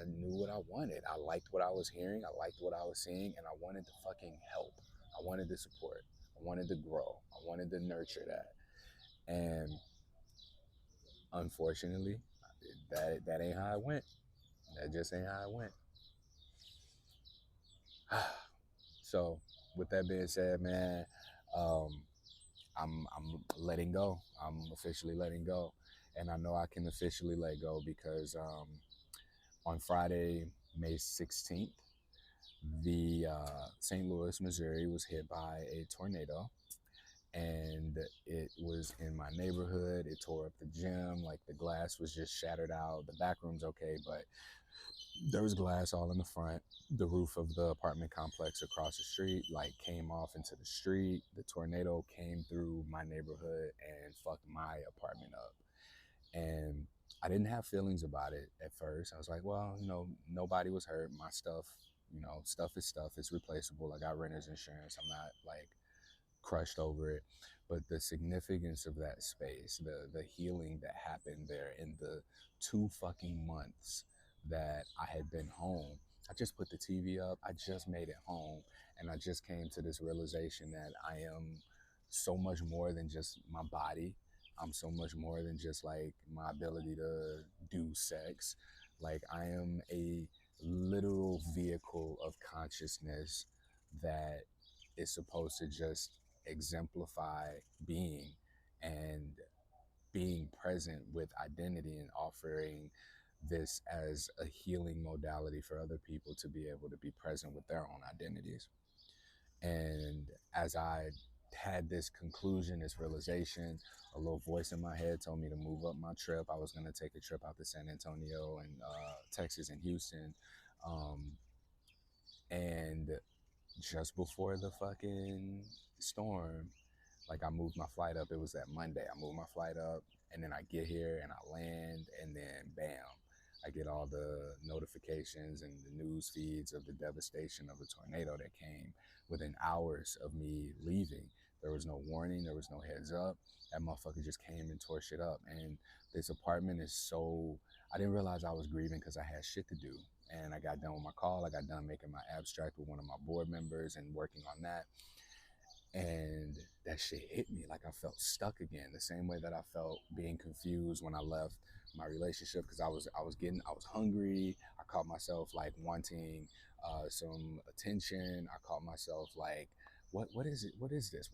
knew what I wanted. I liked what I was hearing. I liked what I was seeing, and I wanted to fucking help. I wanted to support. I wanted to grow. I wanted to nurture that. And unfortunately, that ain't how it went. That just ain't how it went. So, with that being said, man, um, I'm letting go. I'm officially letting go, and I know I can officially let go because on Friday, May 16th, the St. Louis, Missouri was hit by a tornado, and it was in my neighborhood. It tore up the gym, like the glass was just shattered out. The back room's okay, but there was glass all in the front. The roof of the apartment complex across the street like came off into the street. The tornado came through my neighborhood and fucked my apartment up. And I didn't have feelings about it at first. I was like, well, you know, nobody was hurt. My stuff, you know, stuff is stuff. It's replaceable. I got renter's insurance. I'm not like crushed over it. But the significance of that space, the healing that happened there in the 2 fucking months that I had been home. I just put the TV up. I just made it home. And I just came to this realization that I am so much more than just my body. I'm so much more than just like my ability to do sex. Like I am a literal vehicle of consciousness that is supposed to just exemplify being and being present with identity and offering this as a healing modality for other people to be able to be present with their own identities. And as I had this conclusion, this realization, a little voice in my head told me to move up my trip. I was going to take a trip out to San Antonio and Texas and Houston. Um, and just before the fucking storm, like I moved my flight up. It was that Monday. I moved my flight up, and then I get here and I land, and then bam, I get all the notifications and the news feeds of the devastation of the tornado that came within hours of me leaving. There was no warning, there was no heads up. That motherfucker just came and tore shit up. And this apartment is so, I didn't realize I was grieving because I had shit to do. And I got done with my call. I got done making my abstract with one of my board members and working on that. And that shit hit me like I felt stuck again, the same way that I felt being confused when I left my relationship, because I was hungry. I caught myself like wanting some attention. I caught myself like, what is it, what is this,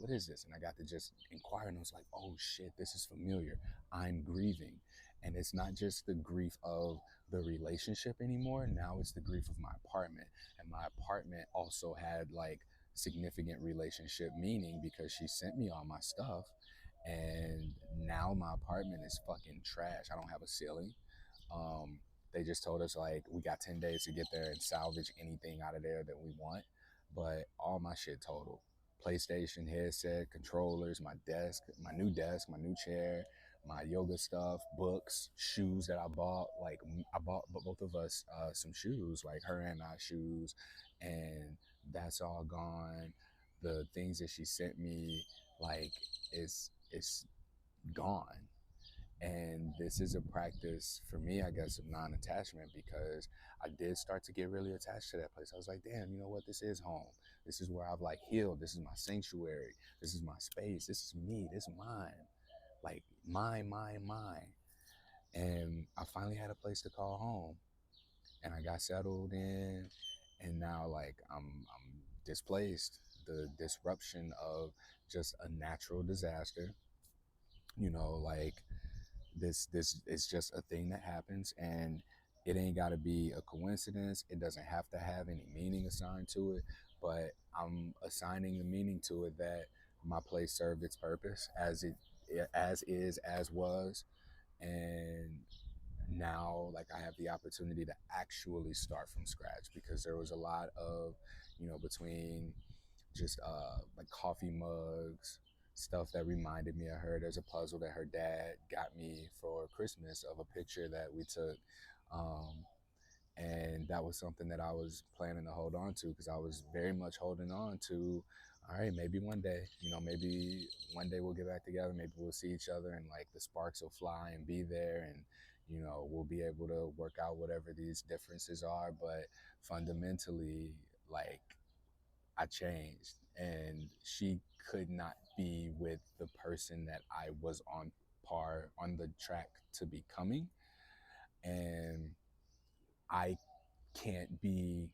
and I got to just inquire, and I was like, oh shit, this is familiar. I'm grieving. And it's not just the grief of the relationship anymore. Now it's the grief of my apartment. And my apartment also had like significant relationship meaning, because she sent me all my stuff, and now my apartment is fucking trash. I don't have a ceiling. They just told us like we got 10 days to get there and salvage anything out of there that we want, but all my shit total: PlayStation headset, controllers, my desk, my new chair, my yoga stuff, books, shoes that I bought. Like I bought both of us some shoes, like her and I shoes, and that's all gone. The things that she sent me, like, it's gone. And this is a practice for me, I guess, of non-attachment, because I did start to get really attached to that place. I was like, damn, you know what? This is home. This is where I've like healed. This is my sanctuary. This is my space. This is me. This is mine. Like mine. And I finally had a place to call home, and I got settled in, and now like I'm displaced. The disruption of just a natural disaster, like this is just a thing that happens, and it ain't got to be a coincidence. It doesn't have to have any meaning assigned to it, but I'm assigning the meaning to it that my place served its purpose, as was. And now like I have the opportunity to actually start from scratch, because there was a lot of, between just like coffee mugs, stuff that reminded me of her. There's a puzzle that her dad got me for Christmas of a picture that we took. Um, and that was something that I was planning to hold on to, because I was very much holding on to, all right, maybe one day, maybe one day we'll get back together, maybe we'll see each other, and like the sparks will fly and be there, and we'll be able to work out whatever these differences are. But fundamentally, like, I changed, and she could not be with the person that I was on the track to becoming. And I can't be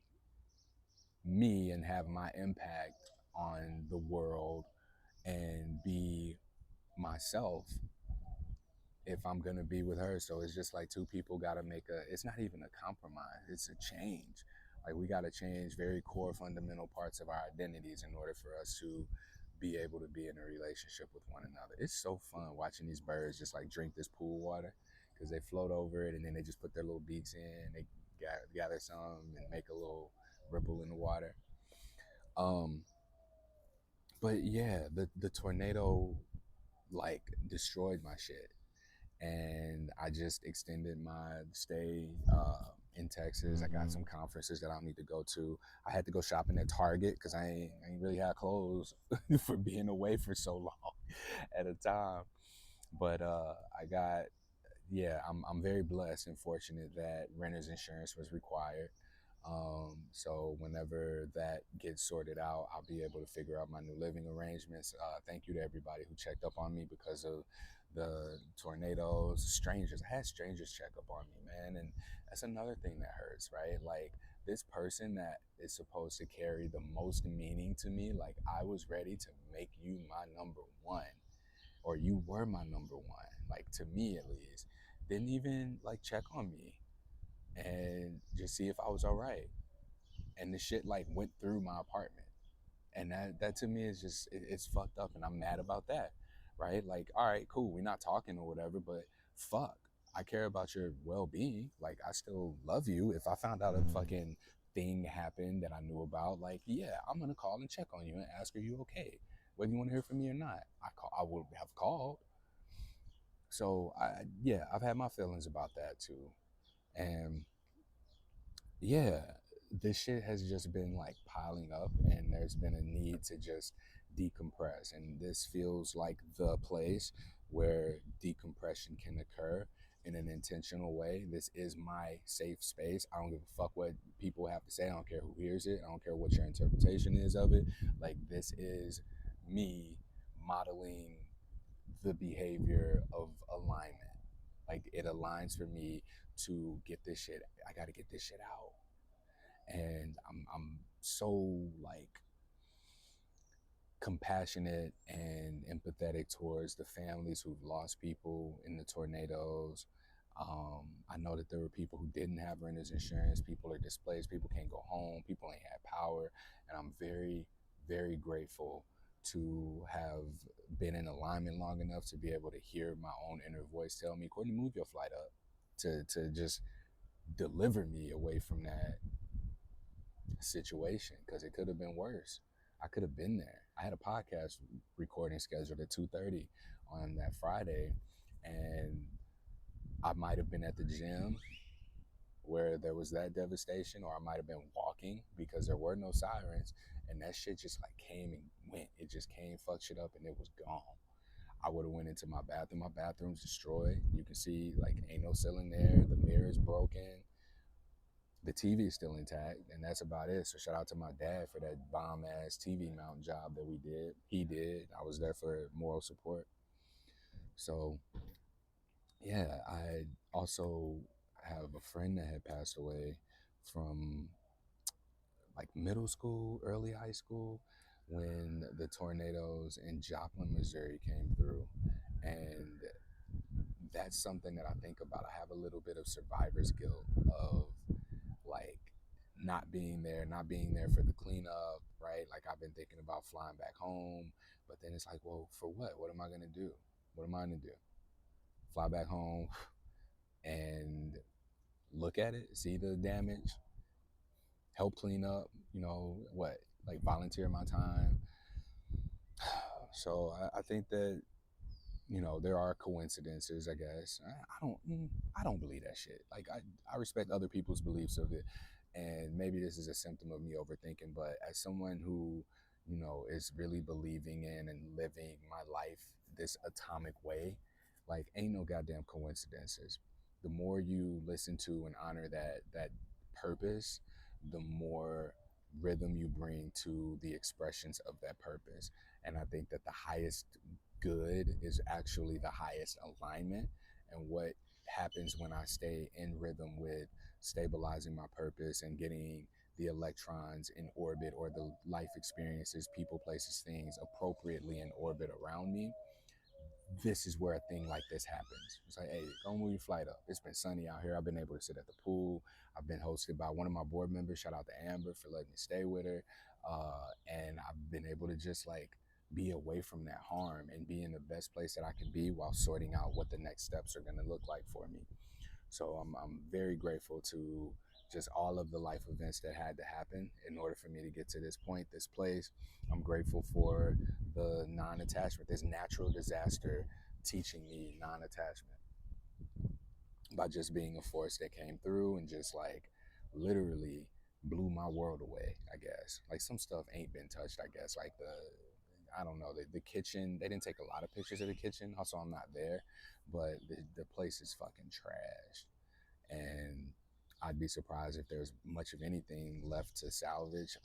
me and have my impact on the world and be myself if I'm gonna be with her. So it's just like two people gotta it's not even a compromise, it's a change. Like, we gotta change very core fundamental parts of our identities in order for us to be able to be in a relationship with one another. It's so fun watching these birds just like drink this pool water, because they float over it and then they just put their little beaks in, they gather some and make a little ripple in the water. Um, but yeah, the tornado like destroyed my shit, and I just extended my stay in Texas. I got some conferences that I'll need to go to. I had to go shopping at Target because I ain't really had clothes for being away for so long at a time. But I got, yeah, I'm very blessed and fortunate that renter's insurance was required. So whenever that gets sorted out, I'll be able to figure out my new living arrangements. Thank you to everybody who checked up on me because of the tornadoes. Strangers, I had strangers check up on me, man. And that's another thing that hurts, right? Like, this person that is supposed to carry the most meaning to me, like, I was ready to make you my number one, or you were my number one, like, to me at least, didn't even like check on me and just see if I was all right. And the shit like went through my apartment, and that to me is just it's fucked up, and I'm mad about that, right? Like, all right, cool, we're not talking or whatever, but fuck, I care about your well-being. Like, I still love you. If I found out a fucking thing happened that I knew about, like, yeah, I'm gonna call and check on you and ask, are you okay, whether you want to hear from me or not. I would have called. So yeah, I've had my feelings about that too. And yeah, this shit has just been like piling up, and there's been a need to just decompress. And this feels like the place where decompression can occur in an intentional way. This is my safe space. I don't give a fuck what people have to say. I don't care who hears it. I don't care what your interpretation is of it. Like, this is me modeling the behavior of alignment. Like, it aligns for me to get this shit. I got to get this shit out. And I'm so like compassionate and empathetic towards the families who've lost people in the tornadoes. I know that there were people who didn't have renters insurance. People are displaced. People can't go home. People ain't had power. And I'm very, very grateful to have been in alignment long enough to be able to hear my own inner voice tell me, Courtney, move your flight up, to just deliver me away from that situation, because it could have been worse. I could have been there. I had a podcast recording scheduled at 2:30 on that Friday, and I might have been at the gym where there was that devastation, or I might have been walking because there were no sirens, and that shit just like came and went. It just came, fucked shit up, and it was gone. I would have went into my bathroom. My bathroom's destroyed. You can see like ain't no ceiling there. The mirror's broken. The TV is still intact, and that's about it. So shout out to my dad for that bomb ass TV mount job that we did. He did. I was there for moral support. So yeah, I also have a friend that had passed away from like middle school, early high school, when the tornadoes in Joplin, Missouri came through. And that's something that I think about. I have a little bit of survivor's guilt of like not being there for the cleanup, right? Like, I've been thinking about flying back home, but then it's like, well, for what? What am I gonna do? What am I gonna do? Fly back home and look at it, see the damage, help clean up, what? Like, volunteer my time. So I think that there are coincidences, I guess. I don't believe that shit. Like, I respect other people's beliefs of it, and maybe this is a symptom of me overthinking. But as someone who is really believing in and living my life this atomic way, like, ain't no goddamn coincidences. The more you listen to and honor that purpose, the more rhythm you bring to the expressions of that purpose. And I think that the highest good is actually the highest alignment. And what happens when I stay in rhythm with stabilizing my purpose and getting the electrons in orbit, or the life experiences, people, places, things appropriately in orbit around me, this is where a thing like this happens. It's like, hey, go move your flight up. It's been sunny out here. I've been able to sit at the pool. I've been hosted by one of my board members. Shout out to Amber for letting me stay with her. And I've been able to just like be away from that harm and be in the best place that I can be while sorting out what the next steps are going to look like for me. So I'm very grateful to just all of the life events that had to happen in order for me to get to this point, this place. I'm grateful for the non-attachment, this natural disaster teaching me non-attachment by just being a force that came through and just like literally blew my world away, I guess. Like, some stuff ain't been touched, I guess. Like, I don't know, the kitchen, they didn't take a lot of pictures of the kitchen. Also, I'm not there, but the place is fucking trash. And I'd be surprised if there's much of anything left to salvage.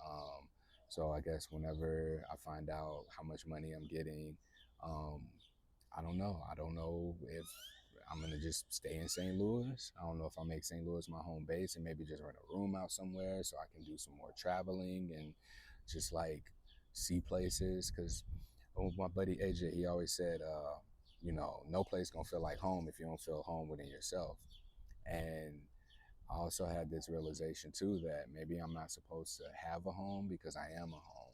So I guess whenever I find out how much money I'm getting, um, I don't know. I don't know if I'm gonna just stay in St. Louis. I don't know if I'll make St. Louis my home base and maybe just rent a room out somewhere so I can do some more traveling and just like see places. Because my buddy AJ, he always said, no place gonna feel like home if you don't feel home within yourself. And I also had this realization too that maybe I'm not supposed to have a home because I am a home,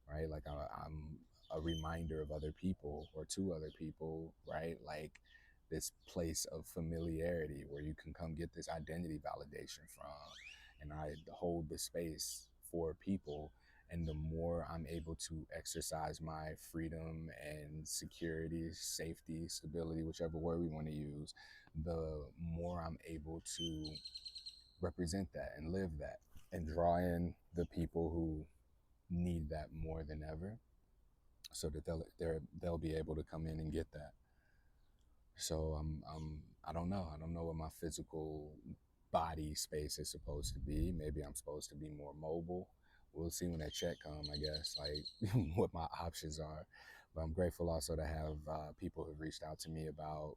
right? Like, I'm a reminder of other people or to other people, right? Like, this place of familiarity where you can come get this identity validation from. And I hold the space for people. And the more I'm able to exercise my freedom and security, safety, stability, whichever word we want to use, the more I'm able to represent that and live that and draw in the people who need that more than ever, so that they'll be able to come in and get that. So I don't know. I don't know what my physical body space is supposed to be. Maybe I'm supposed to be more mobile. We'll see when that check come, I guess, like what my options are. But I'm grateful also to have people who've reached out to me about,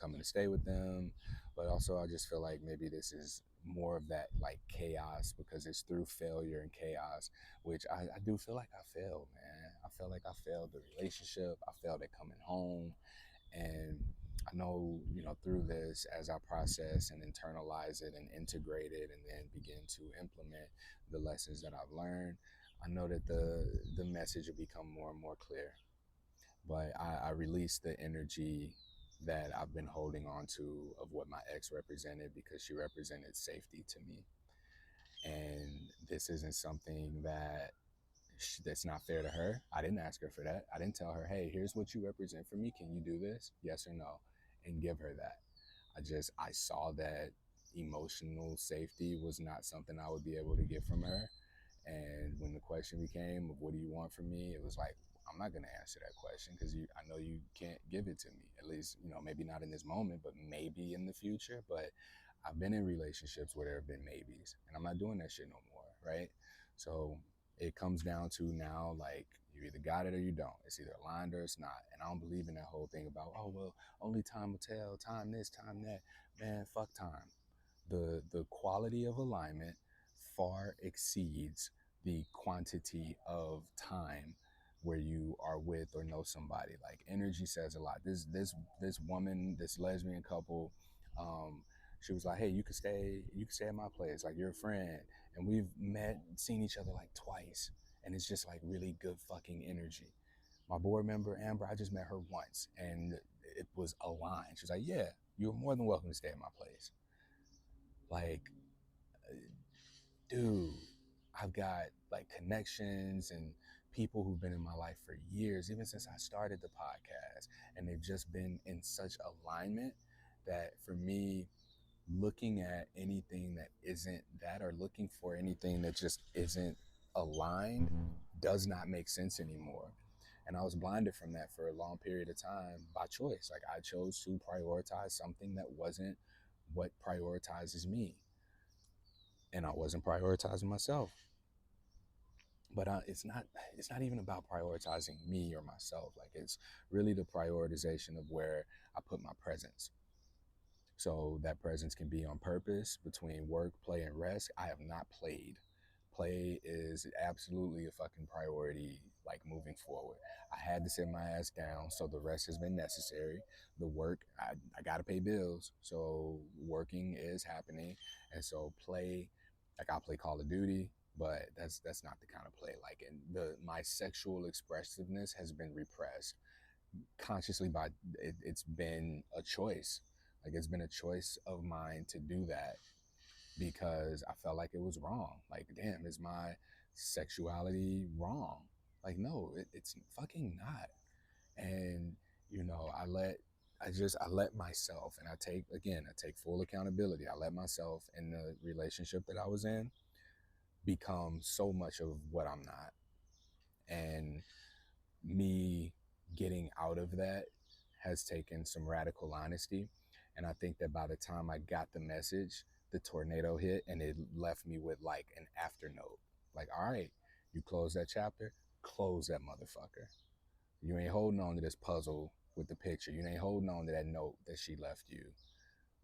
coming to stay with them. But also I just feel like maybe this is more of that like chaos, because it's through failure and chaos, which I do feel like I failed, man. I feel like I failed the relationship. I failed at coming home. And I know, through this, as I process and internalize it and integrate it and then begin to implement the lessons that I've learned, I know that the message will become more and more clear. But I release the energy that I've been holding on to of what my ex represented, because she represented safety to me. And this isn't something that's not fair to her. I didn't ask her for that. I didn't tell her, hey, here's what you represent for me. Can you do this? Yes or no? And give her that. I saw that emotional safety was not something I would be able to get from her. And when the question became of what do you want from me, it was like, I'm not going to answer that question, because I know you can't give it to me. At least, maybe not in this moment, but maybe in the future. But I've been in relationships where there have been maybes, and I'm not doing that shit no more, right? So it comes down to now, like, you either got it or you don't. It's either aligned or it's not. And I don't believe in that whole thing about, oh, well, only time will tell, time this, time that. Man, fuck time. The quality of alignment far exceeds the quantity of time where you are with or know somebody. Like, energy says a lot. This woman, this lesbian couple, um, she was like, hey, you can stay at my place, like, you're a friend. And we've seen each other like twice, and it's just like really good fucking energy. My board member Amber, I just met her once, and it was aligned. She was like, yeah, you're more than welcome to stay at my place. Like, dude, I've got like connections and people who've been in my life for years, even since I started the podcast, and they've just been in such alignment that for me, looking at anything that isn't that, or looking for anything that just isn't aligned, does not make sense anymore. And I was blinded from that for a long period of time by choice. Like, I chose to prioritize something that wasn't what prioritizes me, and I wasn't prioritizing myself. But it's not even about prioritizing me or myself. Like, it's really the prioritization of where I put my presence. So that presence can be on purpose between work, play, and rest. I have not played. Play is absolutely a fucking priority, like, moving forward. I had to sit my ass down, so the rest has been necessary. The work, I got to pay bills, so working is happening. And so play, like, I play Call of Duty, but that's not the kind of play. Like, and my sexual expressiveness has been repressed consciously by it's been a choice. Like, it's been a choice of mine to do that, because I felt like it was wrong. Like, damn, is my sexuality wrong? Like, no, it's fucking not. And I let myself, and I take full accountability. I let myself, in the relationship that I was in, become so much of what I'm not. And me getting out of that has taken some radical honesty. And I think that by the time I got the message, the tornado hit, and it left me with like an afternote. Like, all right, you close that chapter, close that motherfucker. You ain't holding on to this puzzle with the picture. You ain't holding on to that note that she left you.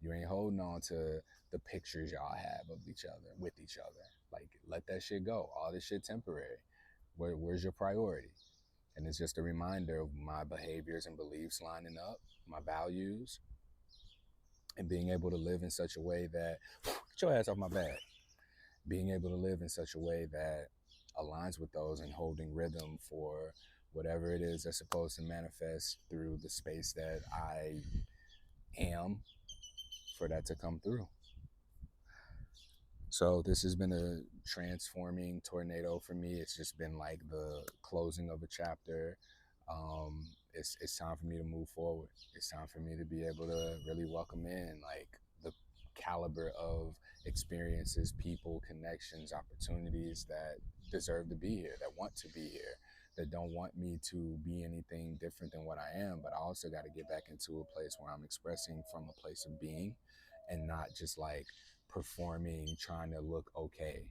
You ain't holding on to the pictures y'all have of each other, with each other. Like, let that shit go. All this shit temporary. Where's your priority? And it's just a reminder of my behaviors and beliefs lining up, my values, and being able to live in such a way that, get your ass off my back, being able to live in such a way that aligns with those, and holding rhythm for whatever it is that's supposed to manifest through the space that I am, for that to come through. So this has been a transforming tornado for me. It's just been like the closing of a chapter. It's time for me to move forward. It's time for me to be able to really welcome in like the caliber of experiences, people, connections, opportunities that deserve to be here, that want to be here, that don't want me to be anything different than what I am. But I also got to get back into a place where I'm expressing from a place of being and not just like performing, trying to look okay.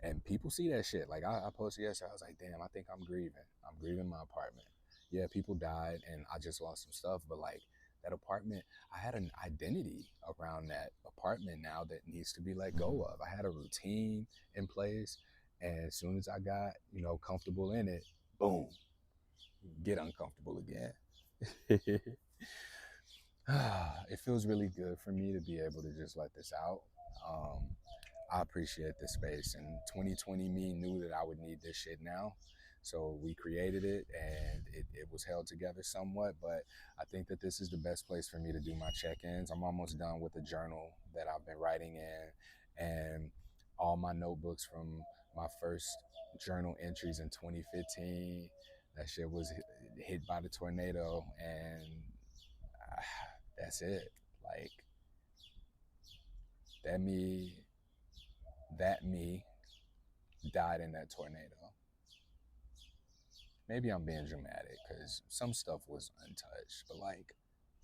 And people see that shit. Like I posted yesterday, I was like, damn, I think I'm grieving. I'm grieving my apartment. Yeah, people died and I just lost some stuff, but like that apartment, I had an identity around that apartment now that needs to be let go of. I had a routine in place, and as soon as I got, comfortable in it, boom, get uncomfortable again. It feels really good for me to be able to just let this out. Um, I appreciate this space. And 2020 me knew that I would need this shit now. So we created it and it was held together somewhat. But I think that this is the best place for me to do my check ins. I'm almost done with the journal that I've been writing in, and all my notebooks from my first journal entries in 2015. That shit was hit by the tornado, and that's it. Like that me, that me died in that tornado. Maybe I'm being dramatic because some stuff was untouched, but like,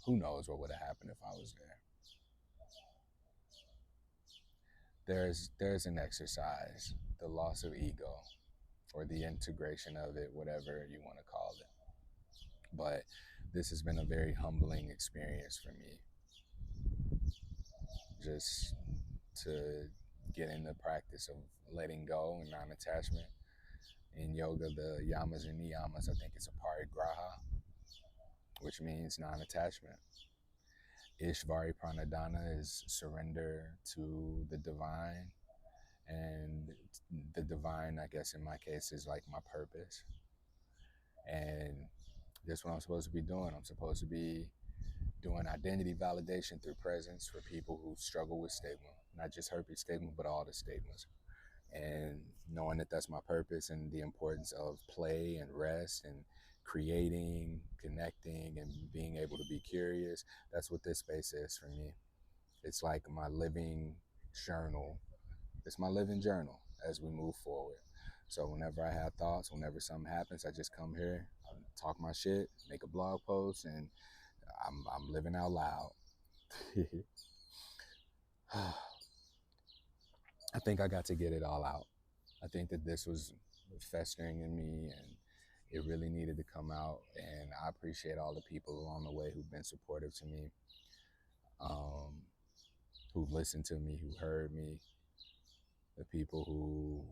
who knows what would have happened if I was there? There's an exercise, the loss of ego, or the integration of it, whatever you want to call it. But this has been a very humbling experience for me, just to get in the practice of letting go and non-attachment. In yoga, the yamas and niyamas, I think it's a parigraha, which means non-attachment. Ishvari Pranadana is surrender to the divine. And the divine, I guess in my case, is like my purpose. And that's what I'm supposed to be doing. I'm supposed to be doing identity validation through presence for people who struggle with stigma, not just herpes stigma, but all the stigmas. And knowing that that's my purpose and the importance of play and rest and creating, connecting, and being able to be curious, that's what this space is for me. It's like my living journal. It's my living journal as we move forward. So whenever I have thoughts, whenever something happens, I just come here, talk my shit, make a blog post, and I'm living out loud. I think I got to get it all out. I think that this was festering in me and it really needed to come out. And I appreciate all the people along the way who've been supportive to me, um, who've listened to me, who heard me, the people who,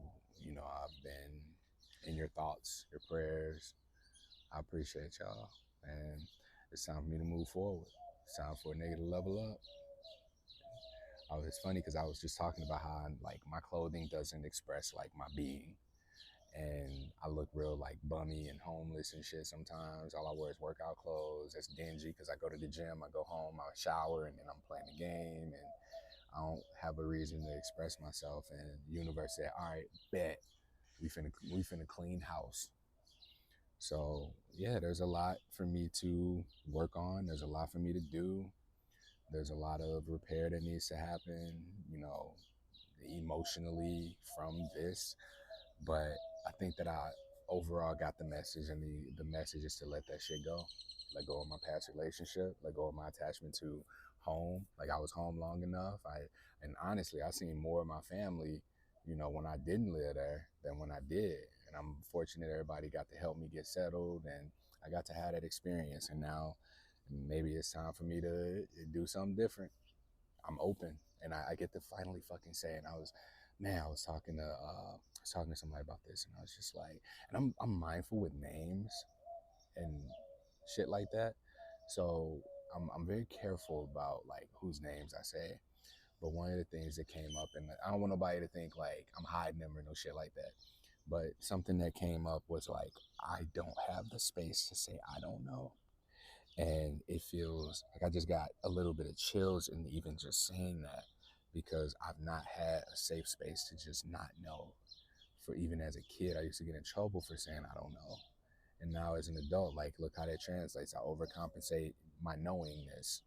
I've been in your thoughts, your prayers. I appreciate y'all. And it's time for me to move forward. It's time for a nigga to level up. It's funny because I was just talking about how like my clothing doesn't express like my being. And I look real like bummy and homeless and shit sometimes. All I wear is workout clothes. It's dingy because I go to the gym, I go home, I shower, and then I'm playing the game. And I don't have a reason to express myself. And the universe said, all right, bet. We finna clean house. So yeah, there's a lot for me to work on. There's a lot for me to do. There's a lot of repair that needs to happen, emotionally from this. But I think that I overall got the message, and the message is to let that shit go. Let go of my past relationship, let go of my attachment to home. Like I was home long enough. And honestly, I seen more of my family, when I didn't live there than when I did. And I'm fortunate everybody got to help me get settled, and I got to have that experience. And now maybe it's time for me to do something different. I'm open, and I get to finally fucking say it. And I was talking to somebody about this, and I was just like, and I'm mindful with names and shit like that, so I'm very careful about like whose names I say. But one of the things that came up, and I don't want nobody to think like I'm hiding them or no shit like that. But something that came up was like, I don't have the space to say I don't know. And it feels like I just got a little bit of chills in even just saying that because I've not had a safe space to just not know. For even as a kid, I used to get in trouble for saying I don't know. And now as an adult, like, look how that translates. I overcompensate my knowingness,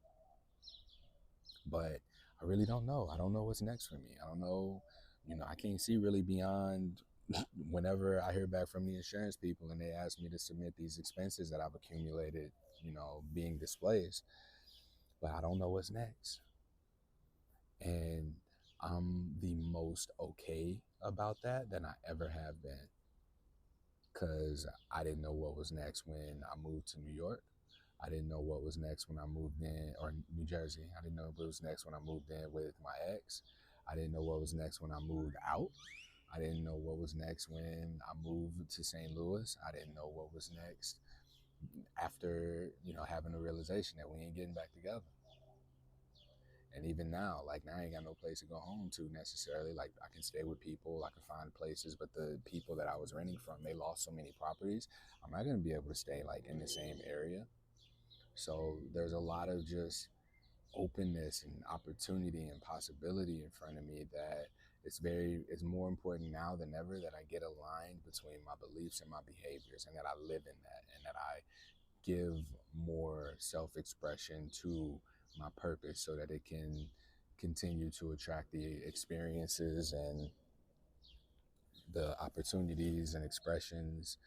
but I really don't know. I don't know what's next for me. I don't know, I can't see really beyond whenever I hear back from the insurance people and they ask me to submit these expenses that I've accumulated, being displaced, but I don't know what's next. And I'm the most okay about that than I ever have been, because I didn't know what was next when I moved to New York. I didn't know what was next when I moved in, or New Jersey. I didn't know what was next when I moved in with my ex. I didn't know what was next when I moved out. I didn't know what was next when I moved to St. Louis. I didn't know what was next after, having a realization that we ain't getting back together. And even now, like, now I ain't got no place to go home to necessarily. Like, I can stay with people, I can find places, but the people that I was renting from, they lost so many properties. I'm not going to be able to stay like in the same area. So there's a lot of just openness and opportunity and possibility in front of me that it's more important now than ever that I get aligned between my beliefs and my behaviors, and that I live in that, and that I give more self-expression to my purpose so that it can continue to attract the experiences and the opportunities and expressions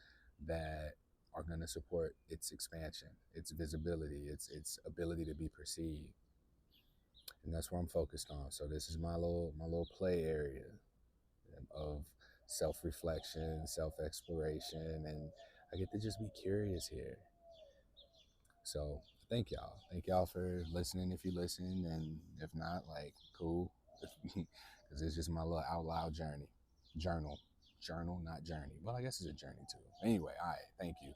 that are going to support its expansion, its visibility, its ability to be perceived. And that's what I'm focused on. So this is my little play area of self-reflection, self-exploration, and I get to just be curious here. So thank y'all. Thank y'all for listening if you listen, and if not, like, cool, because it's just my little out loud journey, journal, not journey. Well, I guess it's a journey too. Anyway, all right, thank you.